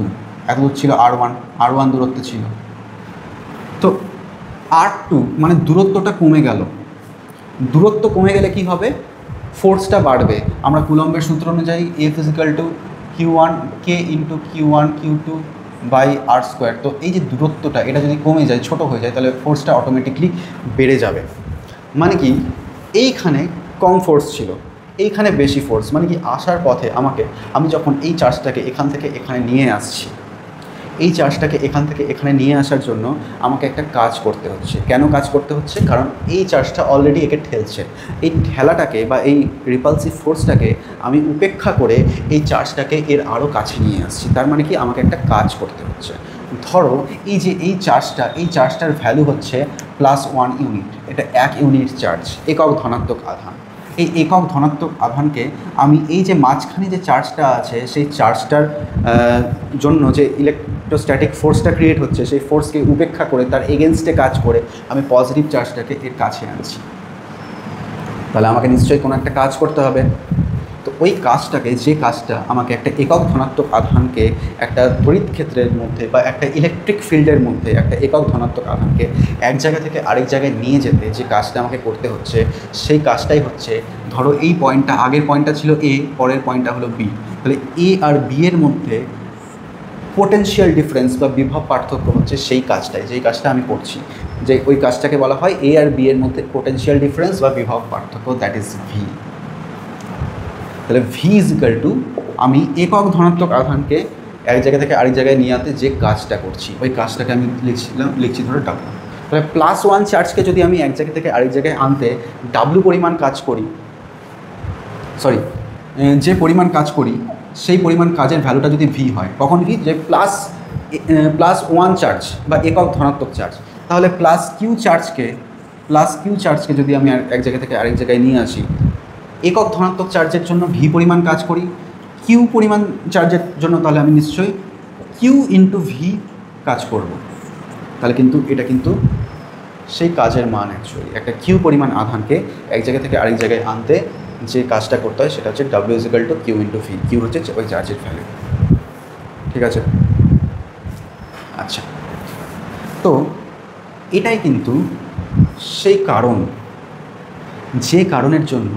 এত দূর ছিল R1 দূরত্ব ছিল। তো R2 মানে দূরত্বটা কমে গেল। দূরত্ব কমে গেলে কি হবে, ফোর্সটা বাড়বে। আমরা কুলম্বের সূত্র অনুযায়ী F is equal to Q1 K into Q1 Q2 by R square. তো এই যে দূরত্বটা, এটা যদি কমে যায়, ছোট হয়ে যায়, তাহলে ফোর্সটা অটোমেটিকলি বেড়ে যাবে। মানে কি, এইখানে কম ফোর্স ছিল, এইখানে বেশি ফোর্স। মানে কি, আসার পথে আমি যখন এই চার্জটাকে এখান থেকে এখানে নিয়ে আসছি, এই চার্জটাকে এখান থেকে এখানে নিয়ে আসার জন্য আমাকে একটা কাজ করতে হচ্ছে। কেন কাজ করতে হচ্ছে? কারণ এই চার্জটা অলরেডি একে ঠেলছে। এই ঠেলাটাকে বা এই রিপালসিভ ফোর্সটাকে আমি উপেক্ষা করে এই চার্জটাকে এর আরও কাছে নিয়ে আসছি। তার মানে কি, আমাকে একটা কাজ করতে হচ্ছে। ধরো এই যে এই চার্জটার ভ্যালু হচ্ছে +1 ইউনিট, এটা 1 ইউনিট চার্জ, একক ধনাত্মক আধান। এই একক ধনাত্মক আধানকে আমি এই যে মাঝখানে যে চার্জটা আছে, সেই চার্জটার জন্য যে ইলেকট্রোস্ট্যাটিক ফোর্সটা ক্রিয়েট হচ্ছে, সেই ফোর্সকে উপেক্ষা করে, তার এগেনস্টে কাজ করে আমি পজিটিভ চার্জটাকে এর কাছে আনছি। তাহলে আমাকে নিশ্চয়ই কোনো একটা কাজ করতে হবে। তো ওই কাজটাকে, যে কাজটা আমাকে একটা একক ধনাত্মক আধানকে একটা তড়িৎ ক্ষেত্রের মধ্যে বা একটা ইলেকট্রিক ফিল্ডের মধ্যে একটা একক ধনাত্মক আধানকে এক জায়গা থেকে আরেক জায়গায় নিয়ে যেতে যে কাজটা আমাকে করতে হচ্ছে, সেই কাজটাই হচ্ছে, ধরো এই পয়েন্টটা, আগের পয়েন্টটা ছিল এ, পরের পয়েন্টটা হলো বি। তাহলে এ আর বি এর মধ্যে পোটেনশিয়াল ডিফারেন্স বা বিভব পার্থক্য হচ্ছে সেই কাজটাই, যেই কাজটা আমি করছি, যে ওই কাজটাকে বলা হয় এ আর বি এর মধ্যে পোটেনশিয়াল ডিফারেন্স বা বিভব পার্থক্য, দ্যাট ইজ ভি। তাহলে ভি ইজ ইকুয়াল টু, আমি একক ধনাত্মক আধানকে এক জায়গা থেকে আরেক জায়গায় নিয়ে আনতে যে কাজটা করছি ওই কাজটাকে আমি লিখছি ধরো ডাব্লু। তাহলে +1 চার্জকে যদি আমি এক জায়গা থেকে আরেক জায়গায় আনতে ডাব্লু পরিমাণ কাজ করি, যে পরিমাণ কাজ করি সেই পরিমাণ কাজের ভ্যালুটা যদি ভি হয়, কখন ভি, যে +1 চার্জ বা একক ধনাত্মক চার্জ, তাহলে +q চার্জকে যদি আমি এক জায়গা থেকে আরেক জায়গায় নিয়ে আসি, একক ধনাত্মক চার্জের জন্য ভি পরিমাণ কাজ করি, কিউ পরিমাণ চার্জের জন্য তাহলে আমি নিশ্চয়ই কিউ ইন্টু ভি কাজ করব। তাহলে কিন্তু এটা কিন্তু সেই কাজের মান অ্যাকচুয়ালি একটা কিউ পরিমাণ আধানকে এক জায়গা থেকে আরেক জায়গায় আনতে যে কাজটা করতে হয় সেটা হচ্ছে W = Q × V। কিউ হচ্ছে ওই চার্জের ভ্যালু। ঠিক আছে? আচ্ছা, তো এটাই কিন্তু সেই কারণ যে কারণের জন্য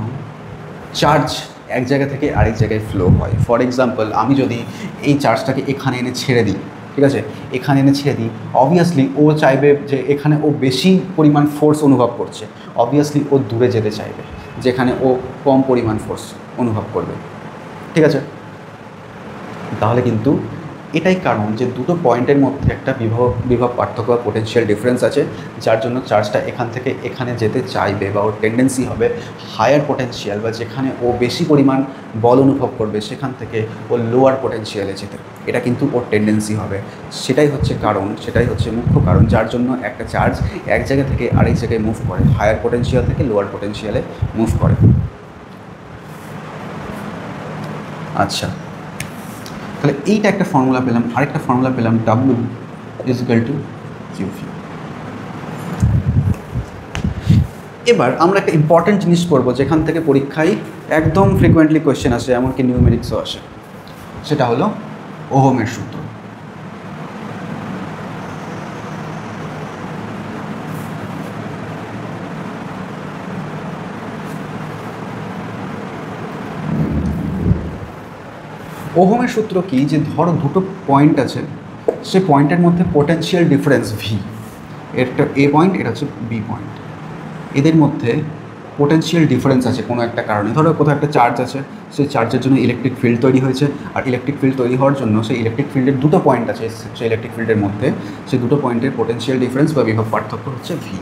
চার্জ এক জায়গা থেকে আরেক জায়গায় ফ্লো হয়। ফর এক্সাম্পল, আমি যদি এই চার্জটাকে এখানে এনে ছেড়ে দিই, ঠিক আছে, এখানে এনে ছেড়ে দিই, অবভিয়াসলি ও চাইবে যে এখানে ও বেশি পরিমাণ ফোর্স অনুভব করছে, অবভিয়াসলি ও দূরে যেতে চাইবে যেখানে ও কম পরিমাণ ফোর্স অনুভব করবে। ঠিক আছে? তাহলে কিন্তু এটাই কারণ যে দুটো পয়েন্টের মধ্যে একটা বিভব পার্থক্য বা পোটেনশিয়াল ডিফারেন্স আছে, যার জন্য চার্জটা এখান থেকে এখানে যেতে চাইবে বা ওর টেন্ডেন্সি হবে হায়ার পোটেনশিয়াল, বা যেখানে ও বেশি পরিমাণ বল অনুভব করবে সেখান থেকে ও লোয়ার পোটেনশিয়ালে যেতে, এটা কিন্তু ওর টেন্ডেন্সি হবে। সেটাই হচ্ছে কারণ, সেটাই হচ্ছে মুখ্য কারণ যার জন্য একটা চার্জ এক জায়গা থেকে আরেক জায়গায় মুভ করে, হায়ার পোটেনশিয়াল থেকে লোয়ার পোটেনশিয়ালে মুভ করে। আচ্ছা, তাহলে এইটা একটা ফর্মুলা পেলাম। আরেকটা ফর্মুলা পেলাম W = QV। এবার আমরা একটা ইম্পর্টেন্ট জিনিস করবো যেখান থেকে পরীক্ষায় একদম ফ্রিকোয়েন্টলি কোয়েশ্চেন আসে, এমনকি নিউমেরিক্সও আসে, সেটা হলো ওহমের সূত্র। ওহমের সূত্র কি, যে ধরো দুটো পয়েন্ট আছে, সে পয়েন্টের মধ্যে পোটেনশিয়াল ডিফারেন্স ভি, এটা এ পয়েন্ট, এটা হচ্ছে বি পয়েন্ট, এদের মধ্যে পোটেনশিয়াল ডিফারেন্স আছে কোনো একটা কারণে। ধরো কোথাও একটা চার্জ আছে, সেই চার্জের জন্য ইলেকট্রিক ফিল্ড তৈরি হয়েছে, আর ইলেকট্রিক ফিল্ড তৈরি হওয়ার জন্য সেই ইলেকট্রিক ফিল্ডের দুটো পয়েন্ট আছে, সেই ইলেকট্রিক ফিল্ডের মধ্যে সেই দুটো পয়েন্টের পোটেনশিয়াল ডিফারেন্স বা বিভব পার্থক্য হচ্ছে ভি।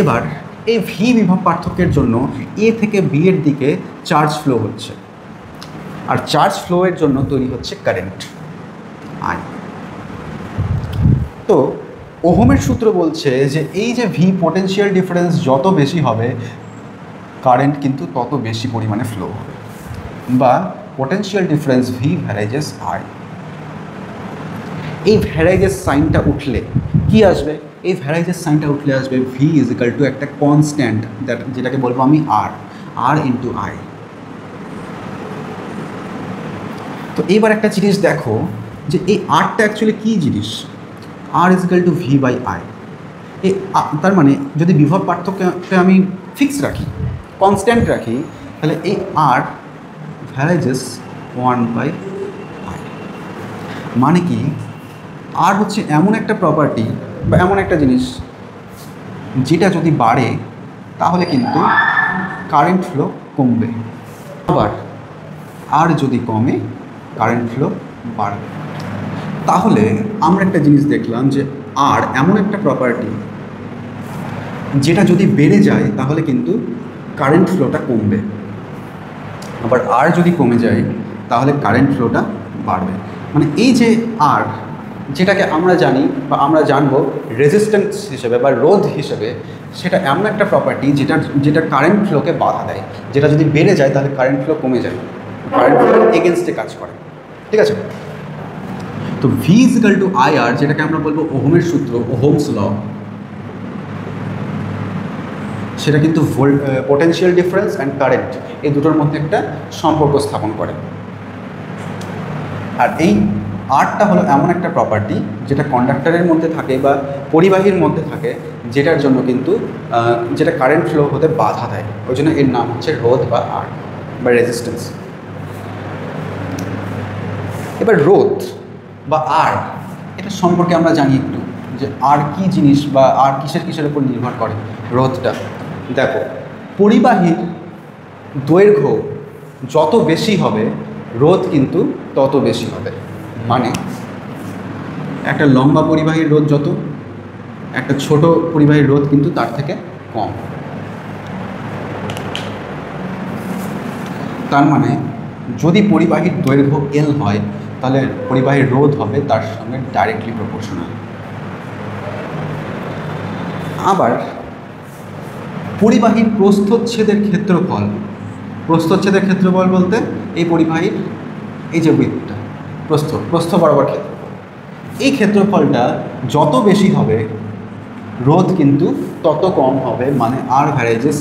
এবার এই ভি বিভব পার্থক্যের জন্য এ থেকে বি এর দিকে চার্জ ফ্লো হচ্ছে, আর চার্জ ফ্লোয়ের জন্য তৈরি হচ্ছে কারেন্ট আই। তো ওহমের সূত্র বলছে যে এই যে ভি পোটেনশিয়াল ডিফারেন্স যত বেশি হবে, কারেন্ট কিন্তু তত বেশি পরিমাণে ফ্লো হবে, বা পোটেনশিয়াল ডিফারেন্স ভি ভ্যারাইজেস আই। এই ভ্যারাইজেস সাইনটা উঠলে কি আসবে? এই ভ্যারাইজেস সাইনটা উঠলে আসবে ভি = একটা কনস্ট্যান্ট, যেটাকে বলবো আমি আর ইন্টু আই। তো এইবার একটা জিনিস দেখো যে এই আরটা অ্যাকচুয়ালি কী জিনিস, R = V/I। তার মানে যদি বিভব পার্থক্যকে আমি ফিক্স রাখি, কনস্ট্যান্ট রাখি, তাহলে এই আর ভ্যারাইজেস 1/I। মানে কি, আর হচ্ছে এমন একটা প্রপার্টি বা এমন একটা জিনিস যেটা যদি বাড়ে তাহলে কিন্তু কারেন্ট ফ্লো কমবে, আবার আর যদি কমে কারেন্ট ফ্লো বাড়বে। তাহলে আমরা একটা জিনিস দেখলাম যে আর এমন একটা প্রপার্টি যেটা যদি বেড়ে যায় তাহলে কিন্তু কারেন্ট ফ্লোটা কমবে, আবার আর যদি কমে যায় তাহলে কারেন্ট ফ্লোটা বাড়বে। মানে এই যে আর, যেটাকে আমরা জানি বা আমরা জানবো রেজিস্ট্যান্স হিসেবে বা রোধ হিসেবে, সেটা এমন একটা প্রপার্টি যেটা কারেন্ট ফ্লোকে বাধা দেয়, যেটা যদি বেড়ে যায় তাহলে কারেন্ট ফ্লো কমে যায়, কারেন্ট ফ্লো এগেনস্টে কাজ করে। ঠিক আছে? তো V = IR, যেটাকে আমরা বলবো ওহমের সূত্র, ওহমস ল, সেটা কিন্তু পোটেনশিয়াল ডিফারেন্স অ্যান্ড কারেন্ট এই দুটোর মধ্যে একটা সম্পর্ক স্থাপন করে। আর এই আরটা হলো এমন একটা প্রপার্টি যেটা কন্ডাক্টরের মধ্যে থাকে বা পরিবাহীর মধ্যে থাকে, যেটার জন্য কিন্তু যেটা কারেন্ট ফ্লো হতে বাধা দেয়, ওই জন্য এর নাম হচ্ছে রোধ বা আর বা রেজিস্ট্যান্স। এবার রোধ বা আর, এটা সম্পর্কে আমরা জানি একটু, যে আর কি জিনিস বা আর কিসের উপর নির্ভর করে রোধটা। দেখো, পরিবাহীর দৈর্ঘ্য যত বেশি হবে রোধ কিন্তু তত বেশি হবে। মানে একটা লম্বা পরিবাহীর রোধ যত, একটা ছোট পরিবাহীর রোধ কিন্তু তার থেকে কম। তার মানে যদি পরিবাহীর দৈর্ঘ্য এল হয় তাহলে পরিবাহীর রোধ হবে তার সঙ্গে ডাইরেক্টলি প্রপোর্শনাল। আবার পরিবাহীর প্রস্থচ্ছেদের ক্ষেত্রফল, প্রস্থচ্ছেদের ক্ষেত্রফল বলতে এই পরিবাহীর এই যে উইথটা প্রস্থ বরাবর ক্ষেত্রফল, এই ক্ষেত্রফলটা যত বেশি হবে রোধ কিন্তু তত কম হবে। মানে আর ভ্যারেজেস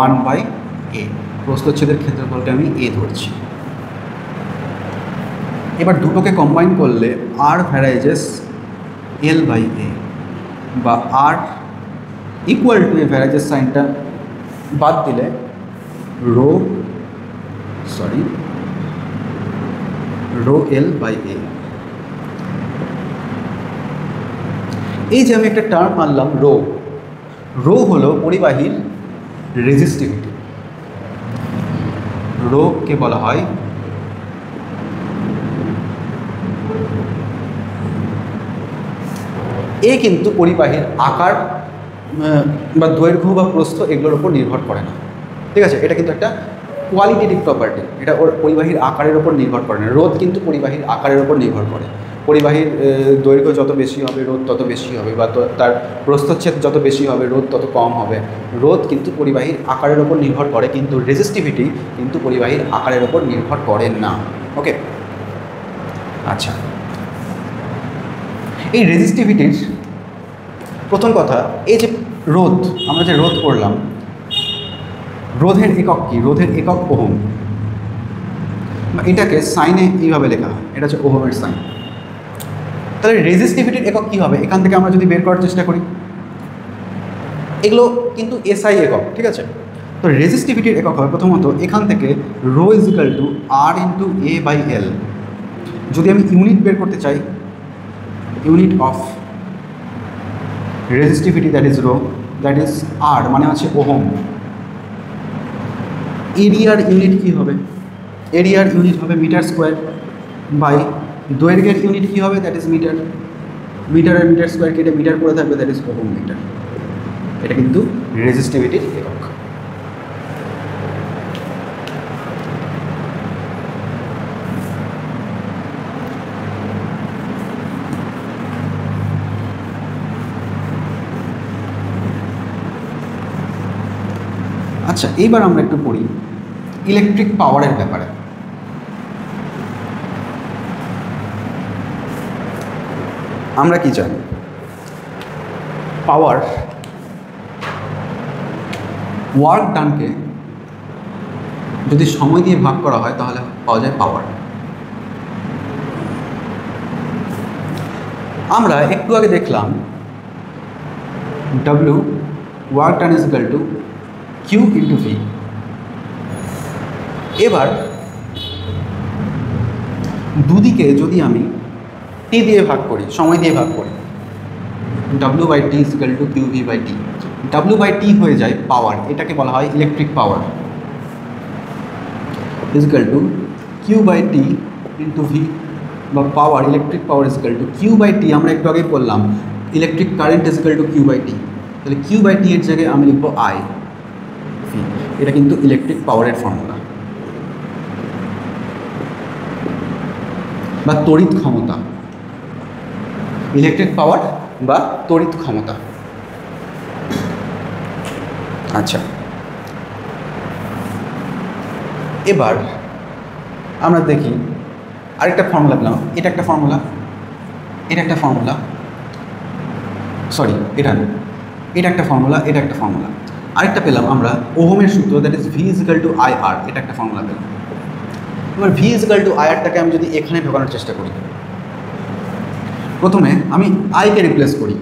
1/a, প্রস্থচ্ছেদের ক্ষেত্রফলটা আমি এ ধরছি। এবার দুটোকে কম্বাইন করলে আর ভ্যারাইজেস L/a বা আর ইকুয়াল টু এ ভ্যারাইজেস সাইনটা বাদ দিলে রো L/a। এই যে আমি একটা টার্ম আনলাম রো হলো পরিবাহীর রেজিস্টিভিটি। রোকে বলা হয় এ, কিন্তু পরিবাহীর আকার বা দৈর্ঘ্য বা প্রস্থ এগুলোর উপর নির্ভর করে না, ঠিক আছে? এটা কিন্তু একটা কোয়ালিটেটিভ প্রপার্টি, এটা ওর পরিবাহীর আকারের ওপর নির্ভর করে না। রোধ কিন্তু পরিবাহীর আকারের ওপর নির্ভর করে। পরিবাহীর দৈর্ঘ্য যত বেশি হবে রোধ তত বেশি হবে, বা তার প্রস্থচ্ছেদ যত বেশি হবে রোধ তত কম হবে। রোধ কিন্তু পরিবাহীর আকারের ওপর নির্ভর করে, কিন্তু রেজিস্টিভিটি কিন্তু পরিবাহীর আকারের ওপর নির্ভর করে না। ওকে, আচ্ছা, এই রেজিস্টিভিটির প্রথম কথা, এই যে রোধ, আমরা যে রোধ করলাম, রোধের একক কি? রোধের একক ওহম। এটাকে সাইনে এইভাবে লেখা হয়, এটা হচ্ছে ওহমের সাইন। তাহলে রেজিস্টিভিটির একক কী হবে? এখান থেকে আমরা যদি বের করার চেষ্টা করি, এগুলো কিন্তু এসআই একক, ঠিক আছে? তো রেজিস্টিভিটির একক হবে প্রথমত এখান থেকে rho equal to R into a/l। যদি আমি ইউনিট বের করতে চাই, unit of resistivity that is rho, that is R, মানে হচ্ছে ওহম। এরিয়ার ইউনিট কী হবে? এরিয়ার ইউনিট হবে মিটার স্কোয়ার বাই দৈর্ঘ্যের ইউনিট কী হবে? That is metre. মিটারের মিটার স্কোয়ার কেটে মিটার করে থাকবে, দ্যাট ইজ ওহম মিটার। এটা কিন্তু রেজিস্টিভিটির একক। আচ্ছা, এইবার আমরা একটু পড়ি ইলেকট্রিক পাওয়ারের ব্যাপারে। আমরা কি জানি? পাওয়ার, ওয়ার্ক ডানকে যদি সময় দিয়ে ভাগ করা হয় তাহলে পাওয়া যায় পাওয়ার। আমরা একটু আগে দেখলাম W work done is equal two Q into V। এবার দুদিকে যদি আমি T দিয়ে ভাগ করি, সময় দিয়ে ভাগ করি, W/T is equal two QV/T। W/T হয়ে যায় পাওয়ার, এটাকে বলা হয় electric power, is equal to Q/T into V, বা power, electric power is equal to Q/T। আমরা একটু আগেই বললাম electric current is equal to Q/T, তাহলে Q/T এর জায়গায় আমি লিখবো I V। এটা কিন্তু ইলেকট্রিক পাওয়ারের ফর্মুলা, বা তড়িৎ ক্ষমতা। ইলেকট্রিক পাওয়ার বা তড়িৎ ক্ষমতা। আচ্ছা, এবার আমরা দেখি আরেকটা ফর্মুলা পেলাম। এটা একটা ফর্মুলা, এটা একটা ফর্মুলা, সরি এটা না, এটা একটা ফর্মুলা, এটা একটা ফর্মুলা। আরেকটা পেলাম আমরা ওহমের সূত্র, that is V is equal two IR। এটা একটা ফর্মুলা পেলাম। এবার V ইজ ইকুয়াল টু IRটাকে আমি যদি এখানে ঢোকানোর চেষ্টা করি, প্রথমে আমি আইকে রিপ্লেস করি।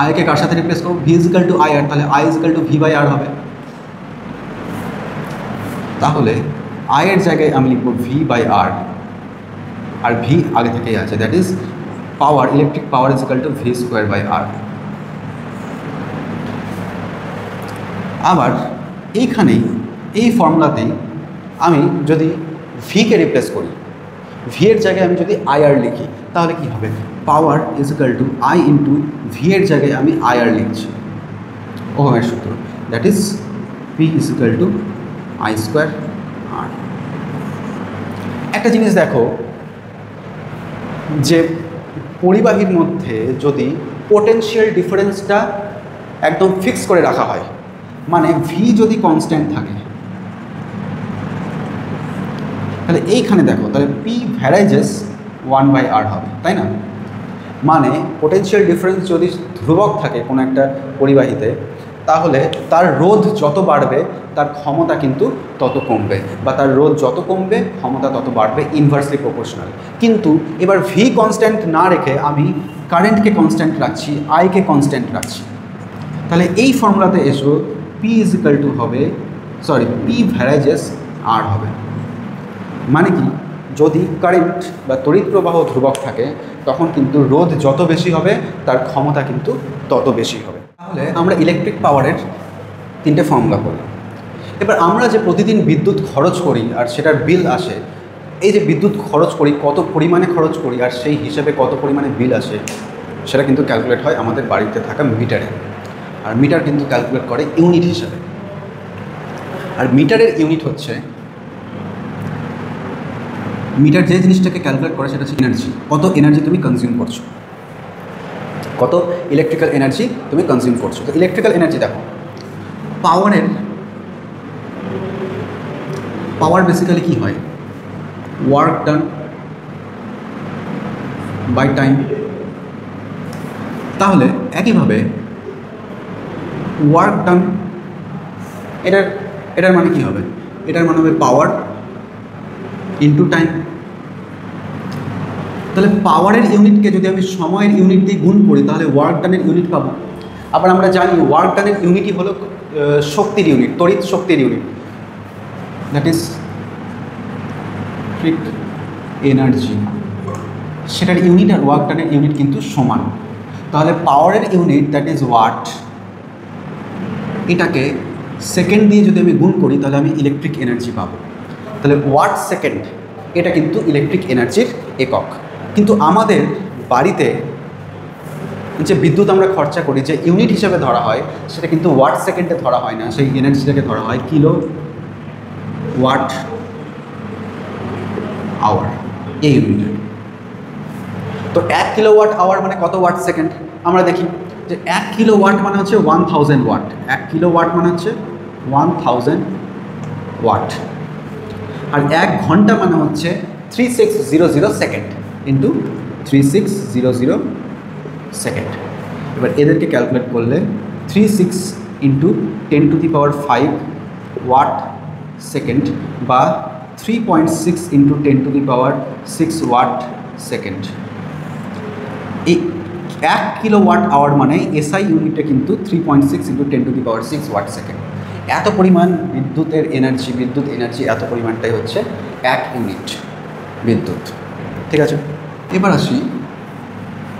আইকে কার সাথে রিপ্লেস করব? V is equal two IR, তাহলে I is equal two V/R হবে। তাহলে I এর জায়গায় আমি লিখব V/R, আর V আগে থেকেই আছে, that is power, electric power is equal two V²/R। আবার এইখানেই এই ফর্মুলাতেই আমি যদি ভিকে রিপ্লেস করি, ভি এর জায়গায় আমি যদি আইআর লিখি তাহলে কি হবে, power is equal to I into V এর জায়গায় আমি আইআর লিখছি, ওহমের সূত্র, that is P is equal to I square R. একটা জিনিস দেখো যে পরিবাহীর মধ্যে যদি পোটেনশিয়াল ডিফারেন্সটা একদম ফিক্স করে রাখা হয়, মানে ভি যদি কনস্ট্যান্ট থাকে, তাহলে এইখানে দেখো তাহলে পি ভ্যারাইজেস 1/r হবে, তাই না? মানে পোটেনশিয়াল ডিফারেন্স যদি ধ্রুবক থাকে কোনো একটা পরিবাহীতে, তাহলে তার রোধ যত বাড়বে তার ক্ষমতা কিন্তু তত কমবে, বা তার রোধ যত কমবে ক্ষমতা তত বাড়বে, ইনভার্সলি প্রপোর্শনাল। কিন্তু এবার ভি কনস্ট্যান্ট না রেখে আমি কারেন্টকে কনস্ট্যান্ট রাখছি, আইকে কনস্ট্যান্ট রাখছি, তাহলে এই ফর্মুলাতে এসো পি ইজ ইকাল টু হবে, সরি, পি ভ্যারাইজেস আর হবে। মানে কি, যদি কারেন্ট বা তড়িৎ প্রবাহ ধ্রুবক থাকে তখন কিন্তু রোধ যত বেশি হবে তার ক্ষমতা কিন্তু তত বেশি হবে। তাহলে আমরা ইলেকট্রিক পাওয়ারের 3টে ফর্মুলা করি। এবার আমরা যে প্রতিদিন বিদ্যুৎ খরচ করি আর সেটার বিল আসে, এই যে বিদ্যুৎ খরচ করি কত পরিমাণে খরচ করি আর সেই হিসেবে কত পরিমাণে বিল আসে, সেটা কিন্তু ক্যালকুলেট হয় আমাদের বাড়িতে থাকা মিটারে। আর মিটার কিন্তু ক্যালকুলেট করে ইউনিট হিসাবে, আর মিটারের ইউনিট হচ্ছে, মিটার যে জিনিসটাকে ক্যালকুলেট করে সেটা হচ্ছে এনার্জি, কত এনার্জি তুমি কনজিউম করছো, কত ইলেকট্রিক্যাল এনার্জি তুমি কনজিউম করছো। তো ইলেকট্রিক্যাল এনার্জি দেখো, পাওয়ার বেসিক্যালি কি হয়, ওয়ার্ক ডান বাই টাইম। তাহলে একইভাবে ওয়ার্ক ডান, এটার মানে কি হবে, এটার মানে হবে পাওয়ার ইন্টু টাইম। তাহলে পাওয়ারের ইউনিটকে যদি আমি সময়ের ইউনিট দিয়ে গুণ করি তাহলে ওয়ার্ক ডানের ইউনিট পাবো। আবার আমরা জানি ওয়ার্ক ডানের ইউনিটই হলো শক্তির ইউনিট, তড়িৎ শক্তির unit, that is electric energy. সেটার ইউনিট আর ওয়ার্ক ডানের ইউনিট কিন্তু সমান। তাহলে পাওয়ারের ইউনিট দ্যাট ইজ ওয়াট, এটাকে সেকেন্ড দিয়ে যদি আমি গুণ করি তাহলে আমি ইলেকট্রিক এনার্জি পাবো। তাহলে ওয়াট সেকেন্ড এটা কিন্তু ইলেকট্রিক এনার্জির একক। কিন্তু আমাদের বাড়িতে যে বিদ্যুৎ আমরা খরচা করি, যে ইউনিট হিসেবে ধরা হয় সেটা কিন্তু ওয়াট সেকেন্ডে ধরা হয় না, সেই এনার্জিটাকে ধরা হয় কিলো ওয়াট আওয়ার, এই ইউনিটে। তো 1 কিলোওয়াট আওয়ার মানে কত ওয়াট সেকেন্ড, আমরা দেখি যে 1 কিলোওয়াট মানে হচ্ছে 1000 ওয়াট, 1 কিলোওয়াট মানে হচ্ছে 1000 ওয়াট। আর 1 ঘন্টা মানে হচ্ছে 3600 সেকেন্ড ইন্টু 3600 সেকেন্ড। এবার এদেরকে ক্যালকুলেট করলে 36 ইন্টু 10⁵ ওয়াট সেকেন্ড বা 3.6 ইন্টু 10⁶ ওয়াট সেকেন্ড। এই 1 কিলোওয়াট আওয়ার মানে এসআই ইউনিটে কিন্তু 3.6 ইন্টু 10⁶ ওয়াট সেকেন্ড। এত পরিমাণ বিদ্যুতের এনার্জি, বিদ্যুৎ এনার্জি এত পরিমাণটাই হচ্ছে 1 ইউনিট বিদ্যুৎ। ঠিক আছে, এবার আসি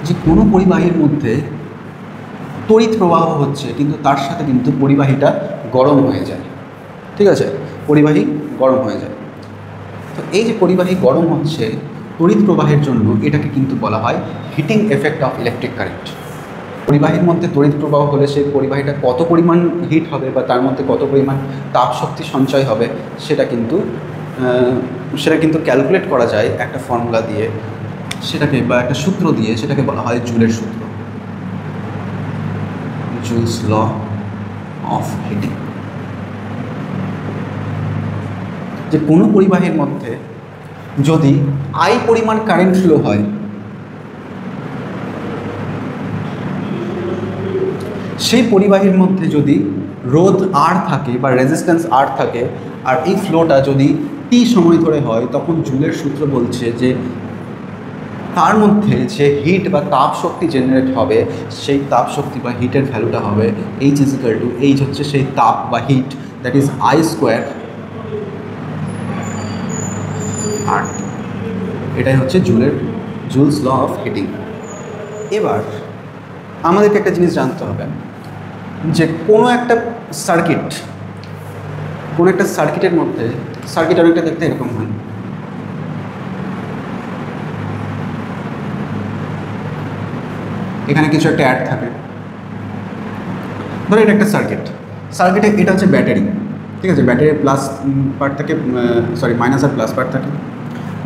যে কোনো পরিবাহীর মধ্যে তড়িৎ প্রবাহ হচ্ছে কিন্তু তার সাথে কিন্তু পরিবাহীটা গরম হয়ে যায়। ঠিক আছে, পরিবাহী গরম হয়ে যায়। তো এই যে পরিবাহী গরম হচ্ছে তড়িৎ প্রবাহের জন্য, এটাকে কিন্তু বলা হয় heating effect of electric current. পরিবাহীর মধ্যে তড়িৎ প্রবাহ হলে সেই পরিবাহীটা কত পরিমাণ হিট হবে বা তার মধ্যে কত পরিমাণ তাপ শক্তি সঞ্চয় হবে সেটা কিন্তু ক্যালকুলেট করা যায় একটা ফর্মুলা দিয়ে, সেটাকে বা একটা সূত্র দিয়ে, সেটাকে বলা হয় জুলের সূত্র, জুলস ল অফ হিটিং। যে কোনো পরিবাহীর মধ্যে যদি আই পরিমাণ কারেন্ট ফ্লো হয়, সেই পরিবাহীর মধ্যে যদি রোধ আর থাকে বা রেজিস্ট্যান্স আর থাকে, আর এই ফ্লোটা যদি টি সময় ধরে হয়, তখন জুলের সূত্র বলছে যে তার মধ্যে যে হিট বা তাপ শক্তি জেনারেট হবে, সেই তাপ শক্তি বা হিটের ভ্যালুটা হবে H is equal to, H হচ্ছে সেই তাপ বা heat, that is I square R. এটাই হচ্ছে জুলস ল অফ হিটিং। এবার আমাদেরকে একটা জিনিস জানতে হবে যে কোনো একটা সার্কিটের মধ্যে, সার্কিট অনেকটা দেখতে এরকম হয়, এখানে কিছু একটা অ্যাড থাকে। ধরো এটা একটা সার্কিটে এটা হচ্ছে ব্যাটারি, ঠিক আছে। ব্যাটারির প্লাস পার্ট থাকে, সরি মাইনাস আর প্লাস পার্ট থাকে।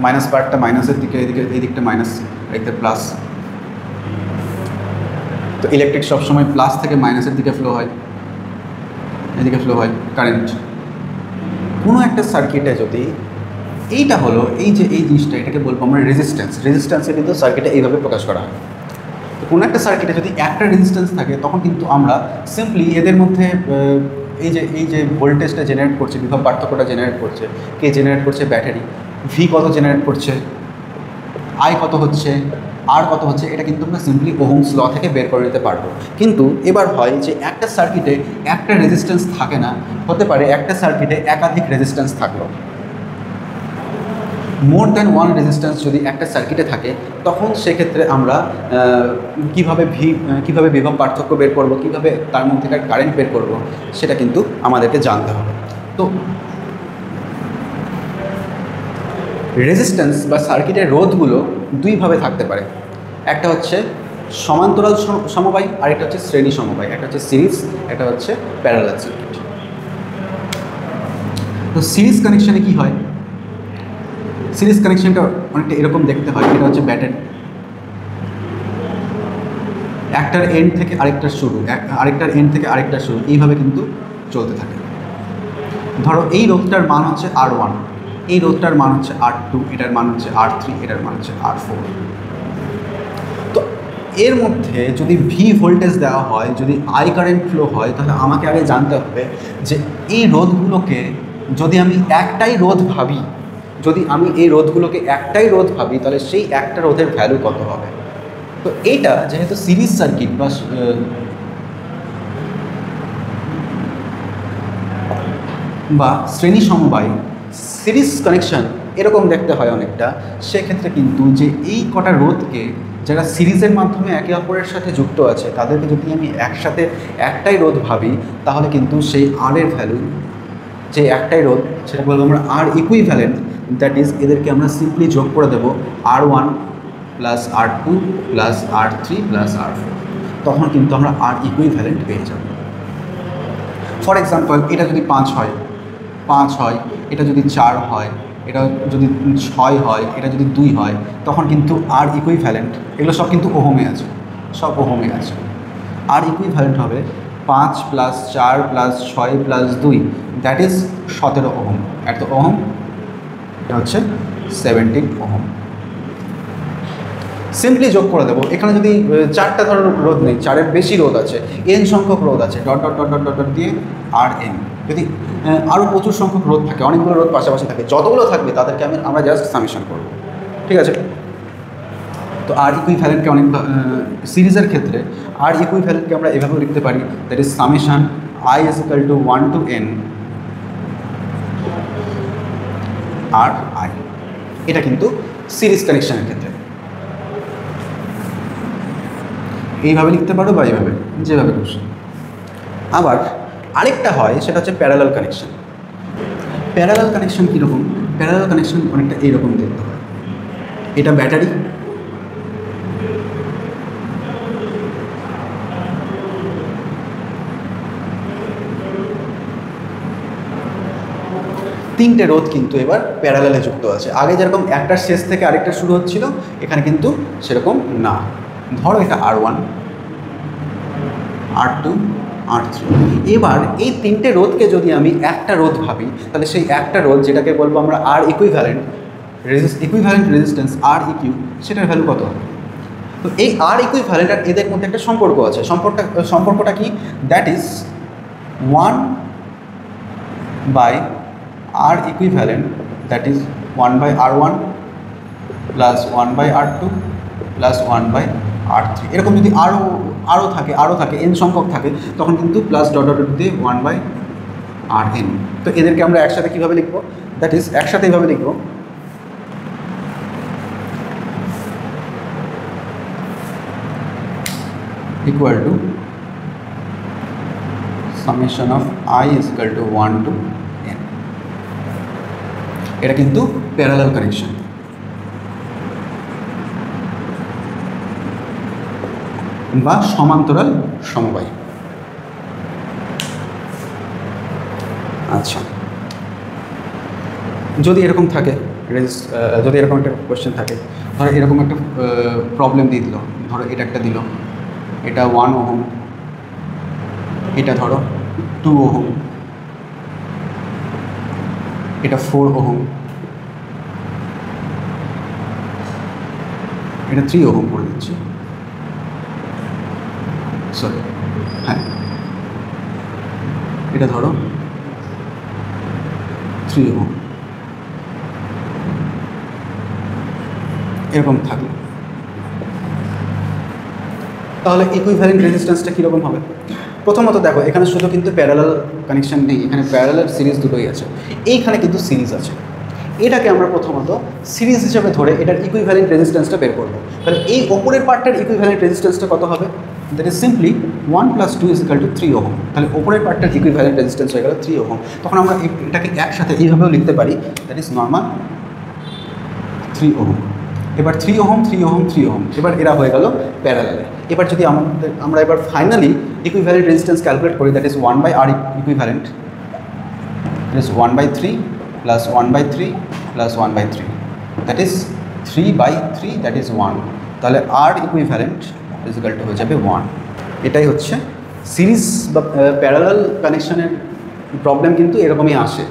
মাইনাস পার্টটা মাইনাসের দিকে, এই দিকটা মাইনাস, এদিকটা প্লাস। তো ইলেকট্রিক সবসময় প্লাস থেকে মাইনাসের দিকে ফ্লো হয়, এদিকে ফ্লো হয় কারেন্ট। কোনো একটা সার্কিটে যদি এইটা হলো এই জিনিসটা, এটাকে বলবো আমরা রেজিস্ট্যান্সে কিন্তু সার্কিটে এইভাবে প্রকাশ করা হয়। তো কোনো একটা সার্কিটে যদি একটা রেজিস্ট্যান্স থাকে তখন কিন্তু আমরা সিম্পলি এদের মধ্যে এই যে ভোল্টেজটা জেনারেট করছে, বিভব পার্থক্যটা জেনারেট করছে, কে জেনারেট করছে? ব্যাটারি। ভি কত জেনারেট করছে, আই কত হচ্ছে, আর কত হচ্ছে, এটা কিন্তু আমরা সিম্পলি ওহমস ল থেকে বের করে নিতে পারবো। কিন্তু এবার হয় যে একটা সার্কিটে একটা রেজিস্ট্যান্স থাকে না, হতে পারে একটা সার্কিটে একাধিক রেজিস্ট্যান্স থাকলো। মোর দ্যান ওয়ান রেজিস্ট্যান্স যদি একটা সার্কিটে থাকে তখন সেক্ষেত্রে আমরা কীভাবে বিভব পার্থক্য বের করব, কীভাবে তার মধ্যেকার কারেন্ট বের করব, সেটা কিন্তু আমাদেরকে জানতে হবে। তো রেজিস্ট্যান্স বা সার্কিটের রোধগুলো দুইভাবে থাকতে পারে। একটা হচ্ছে সমান্তরাল সমবায়, আর একটা হচ্ছে শ্রেণী সমবায়। একটা হচ্ছে সিরিজ, একটা হচ্ছে প্যারালাল সার্কিট। তো সিরিজ কানেকশানে কি হয়? সিরিজ কানেকশনটা অনেকটা এরকম দেখতে হয়। এটা হচ্ছে ব্যাটারি, একটার এন্ড থেকে আরেকটার শুরু, আরেকটার এন্ড থেকে আরেকটার শুরু, এইভাবে কিন্তু চলতে থাকে। ধরো এই রোধটার মান হচ্ছে R1, এই রোধটার মান হচ্ছে R2, এটার মান হচ্ছে R3, এটার মান হচ্ছে R4। তো এর মধ্যে যদি ভি ভোল্টেজ দেওয়া হয়, যদি আই কারেন্ট ফ্লো হয়, তাহলে আমাকে আগে জানতে হবে যে এই রোধগুলোকে যদি আমি একটাই রোধ ভাবি, এই রোধগুলোকে একটাই রোধ ভাবি, তাহলে সেই একটা রোধের ভ্যালু কত হবে। তো এইটা যেহেতু সিরিজ সার্কিট বা শ্রেণী সমবায়, সিরিজ কানেকশন এরকম দেখতে হয় অনেকটা। সেক্ষেত্রে কিন্তু যে এই কটা রোধকে যারা সিরিজের মাধ্যমে একে অপরের সাথে যুক্ত আছে, তাদেরকে যদি আমি একসাথে একটাই রোধ ভাবি, তাহলে কিন্তু সেই আর এর ভ্যালু, যে একটাই রোধ, সেটা বলবো আমরা আর ইকুইভ্যালেন্ট। দ্যাট ইজ এদেরকে আমরা সিম্পলি যোগ করে দেবো R1 plus R2 plus R3 plus R4। তখন কিন্তু আমরা আর ইকুইভ্যালেন্ট পেয়ে যাব। ফর এক্সাম্পল, এটা যদি 5 হয়, এটা যদি 4 হয়, এটা যদি 6 হয়, এটা যদি 2 হয়, তখন কিন্তু আর ইকুইভ্যালেন্ট, এগুলো সব কিন্তু ওহমে আছে, আর ইকুইভ্যালেন্ট হবে 5 plus 4 plus 6 plus 2, that is 17 ohm. এত ওহম, এটা হচ্ছে 17 ওহম। সিম্পলি যোগ করে দেবো। এখানে যদি 4টা ধরনের রোধ নেই, 4-এর বেশি রোধ আছে, n সংখ্যক রোধ আছে, dot dot dot dot dot dot দিয়ে আর n। যদি আরও প্রচুর সংখ্যক রোধ থাকে, অনেকগুলো রোধ পাশাপাশি থাকে, যতগুলো থাকবে তাদেরকে আমরা জাস্ট সামেশন করব, ঠিক আছে। তো আর ইকুইভ্যালেন্টকে অনেক সিরিজের ক্ষেত্রে আর ইকুইভ্যালেন্টকে আমরা এভাবেও লিখতে পারি, that is summation i is equal to 1 to n আর i। এটা কিন্তু সিরিজ কানেকশনের ক্ষেত্রে এইভাবে লিখতে পারো বা এইভাবে, যেভাবে খুশি। আবার আরেকটা হয়, সেটা হচ্ছে প্যারালাল কানেকশন। প্যারালাল কানেকশন কীরকম? প্যারালাল কানেকশন অনেকটা এইরকম দেখতে হয়। এটা ব্যাটারি, তিনটে রোধ কিন্তু এবার প্যারালালে যুক্ত আছে। আগে যেরকম একটার শেষ থেকে আরেকটা শুরু হচ্ছিল, এখানে কিন্তু সেরকম না। ধরো এটা R1, R2, R3। এবার এই তিনটে রোধকে যদি আমি একটা রোধ ভাবি, তাহলে সেই একটা রোধ, যেটাকে বলবো আমরা আর ইকুইভ্যালেন্ট রেজিস্ট্যান্স আর ইকিউ, সেটার ভ্যালু কত হবে? তো এই আর ইকুইভ্যালেন্ট আর এদের মধ্যে একটা সম্পর্ক আছে। সম্পর্কটা কি? That is 1 by R equivalent, that is 1 by R1 plus 1 by R2 plus 1 by R3। এরকম যদি আরও থাকে n সংখ্যক থাকে, তখন কিন্তু প্লাস ডট ডট দিয়ে 1 বাই Rn। তো এদেরকে আমরা একসাথে কীভাবে লিখবো? দ্যাট ইজ একসাথে এইভাবে লিখবো, equal to summation of i is equal to 1 to n। এটা কিন্তু প্যারালাল কানেকশন। বা সমান্তরাল সমবায়। আচ্ছা, যদি এরকম থাকে, যদি এরকম একটা কোয়েশ্চেন থাকে, ধরো এরকম একটা প্রবলেম দিয়ে দিল, ধরো এটা একটা দিল, এটা 1 ওহম, এটা ধরো 2 ওহম, এটা 4 ওহম, এটা 3 ওহম করে দিচ্ছি, সরি হ্যাঁ, এটা ধরো 3 ওহম, এরকম থাকলো, তাহলে ইকুইভ্যালেন্ট রেজিস্ট্যান্সটা কীরকম হবে? প্রথমত দেখো, এখানে শুধু কিন্তু প্যারালাল কানেকশন নেই, এখানে প্যারালাল সিরিজ দুটোই আছে, এইখানে কিন্তু সিরিজ আছে। এটাকে আমরা প্রথমত সিরিজ হিসেবে ধরে এটার ইকুইভ্যালেন্ট রেজিস্ট্যান্সটা বের করবো। তাহলে এই ওপরের পার্টটার ইকুইভ্যালেন্ট রেজিস্ট্যান্সটা কত হবে? That is simply 1 + 2 = 3 ohm. তাহলে ওপরের পার্টটার ইকুইভ্যালেন্ট রেজিস্ট্যান্স হয়ে গেল 3 ওহম। তখন আমরা এটাকে একসাথে এইভাবেও লিখতে পারি, দ্যাট ইজ নর্মাল 3 ওহম। এবার 3 ওহম 3 ওহম 3 ওহম, এবার এরা হয়ে গেল প্যারালালে। এবার যদি আমরা এবার ফাইনালি ইকুইভ্যালেন্ট রেজিস্ট্যান্স ক্যালকুলেট করি, that is 1/r equivalent, that is 1/3 + 1/3 + 1/3, that is 3/3, that is 1। তাহলে r ইকুইভ্যালেন্ট ইকুয়াল টু হয়ে যাবে 1। এটাই হচ্ছে সিরিজ বা প্যারালাল কানেকশনের প্রবলেম, কিন্তু এরকমই আসে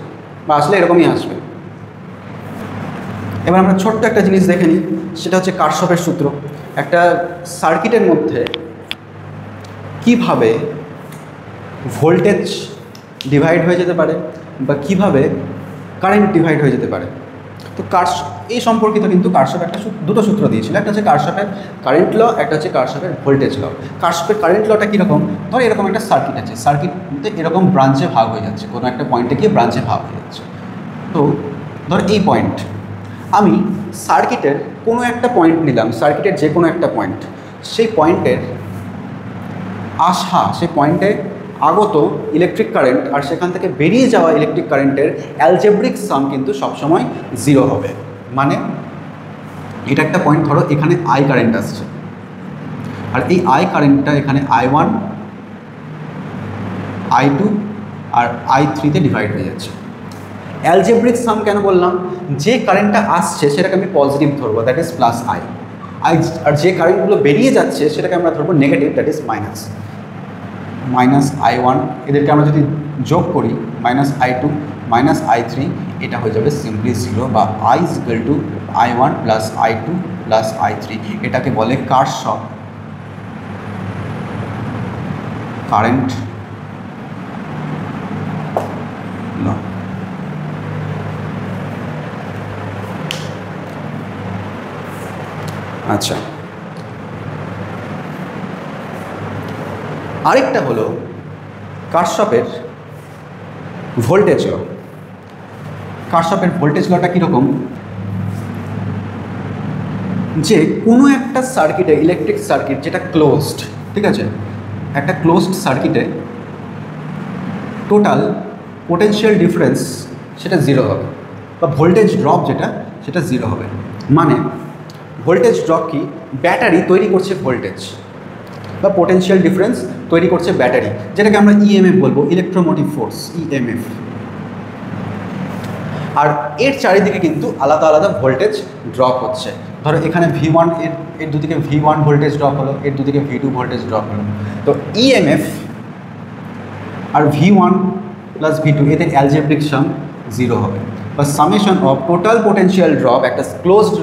বা আসলে এরকমই আসবে। এবার আমরা ছোট্ট একটা জিনিস দেখে নিই, সেটা হচ্ছে কারশফের সূত্র। একটা সার্কিটের মধ্যে কিভাবে ভোল্টেজ ডিভাইড হয়ে যেতে পারে বা কিভাবে কারেন্ট ডিভাইড হয়ে যেতে পারে। তো এই সম্পর্কিত কিন্তু কারশফ একটা দুটো সূত্র দিয়েছিল, একটা হচ্ছে কারশফের কারেন্ট ল, একটা হচ্ছে কারশফের ভোল্টেজ ল। কারশফের কারেন্ট লটা কীরকম? ধর এরকম একটা সার্কিট আছে, সার্কিটে এরকম ব্রাঞ্চে ভাগ হয়ে যাচ্ছে, কোনো একটা পয়েন্টে গিয়ে ব্রাঞ্চে ভাগ হয়ে যাচ্ছে। তো ধর এই পয়েন্ট, আমি সার্কিটের কোনো একটা পয়েন্ট নিলাম, সার্কিটের যে কোনো একটা পয়েন্ট, সেই পয়েন্টের সেই পয়েন্টে আগত ইলেকট্রিক কারেন্ট আর সেখান থেকে বেরিয়ে যাওয়া ইলেকট্রিক কারেন্টের অ্যালজেব্রিক সাম কিন্তু সবসময় 0 হবে। মানে এটা একটা পয়েন্ট, ধরো এখানে আই কারেন্ট আসছে, আর এই আই কারেন্টটা এখানে I1, I2 আর I3-তে ডিভাইড হয়ে যাচ্ছে। অ্যালজেব্রিক সাম কেন বললাম? যে কারেন্টটা আসছে সেটাকে আমি পজিটিভ ধরবো, দ্যাট ইজ প্লাস আই, আর যে কারেন্টগুলো বেরিয়ে যাচ্ছে সেটাকে আমরা ধরবো negative, that is minus I1। এদেরকে আমরা যদি যোগ করি -I2 -I3, এটা হয়ে যাবে সিম্পলি 0, বা I = I1 + I2 + I3। এটাকে বলে কারশফ কারেন্ট ল। আচ্ছা, আরেকটা হলো কারশফের ভোল্টেজ ল। কারশফের ভোল্টেজ লটা কীরকম? যে কোনো একটা সার্কিটে, ইলেকট্রিক সার্কিট যেটা ক্লোজড, ঠিক আছে, একটা ক্লোজড সার্কিটে টোটাল পোটেনশিয়াল ডিফারেন্স সেটা 0 হবে, বা ভোল্টেজ ড্রপ যেটা সেটা 0 হবে। মানে ভোল্টেজ ড্রপ কি? ব্যাটারি তৈরি করছে ভোল্টেজ, বা পোটেনশিয়াল ডিফারেন্স তৈরি করছে ব্যাটারি, যেটাকে আমরা ইএমএফ বলবো, ইলেকট্রোমোটিভ ফোর্স, ইএমএফ। আর এর চারিদিকে কিন্তু আলাদা আলাদা ভোল্টেজ ড্রপ হচ্ছে। ধরো এখানে V1, এর দুদিকে V1 ভোল্টেজ ড্রপ হলো, এর দুদিকে V2 ভোল্টেজ ড্রপ হলো। তো ইএমএফ আর V1 + V2 এদের অ্যালজেব্রিক সাম 0 হবে, বা summation of total potential drop একটা ক্লোজড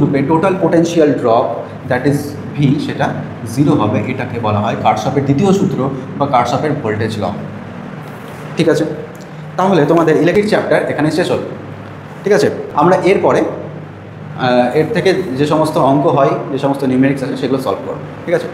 লুপে total potential drop that is V, সেটা 0 হবে। এটাকে বলা হয় কারশফের দ্বিতীয় সূত্র বা কারশফের ভোল্টেজ ল। ঠিক আছে, তাহলে তোমাদের ইলেকট্রিক চ্যাপ্টার এখানে শেষ হল। ঠিক আছে, আমরা এরপরে এর থেকে যে সমস্ত অঙ্ক হয়, যে সমস্ত নিউমেরিক্স আছে, সেগুলো সলভ করব। ঠিক আছে।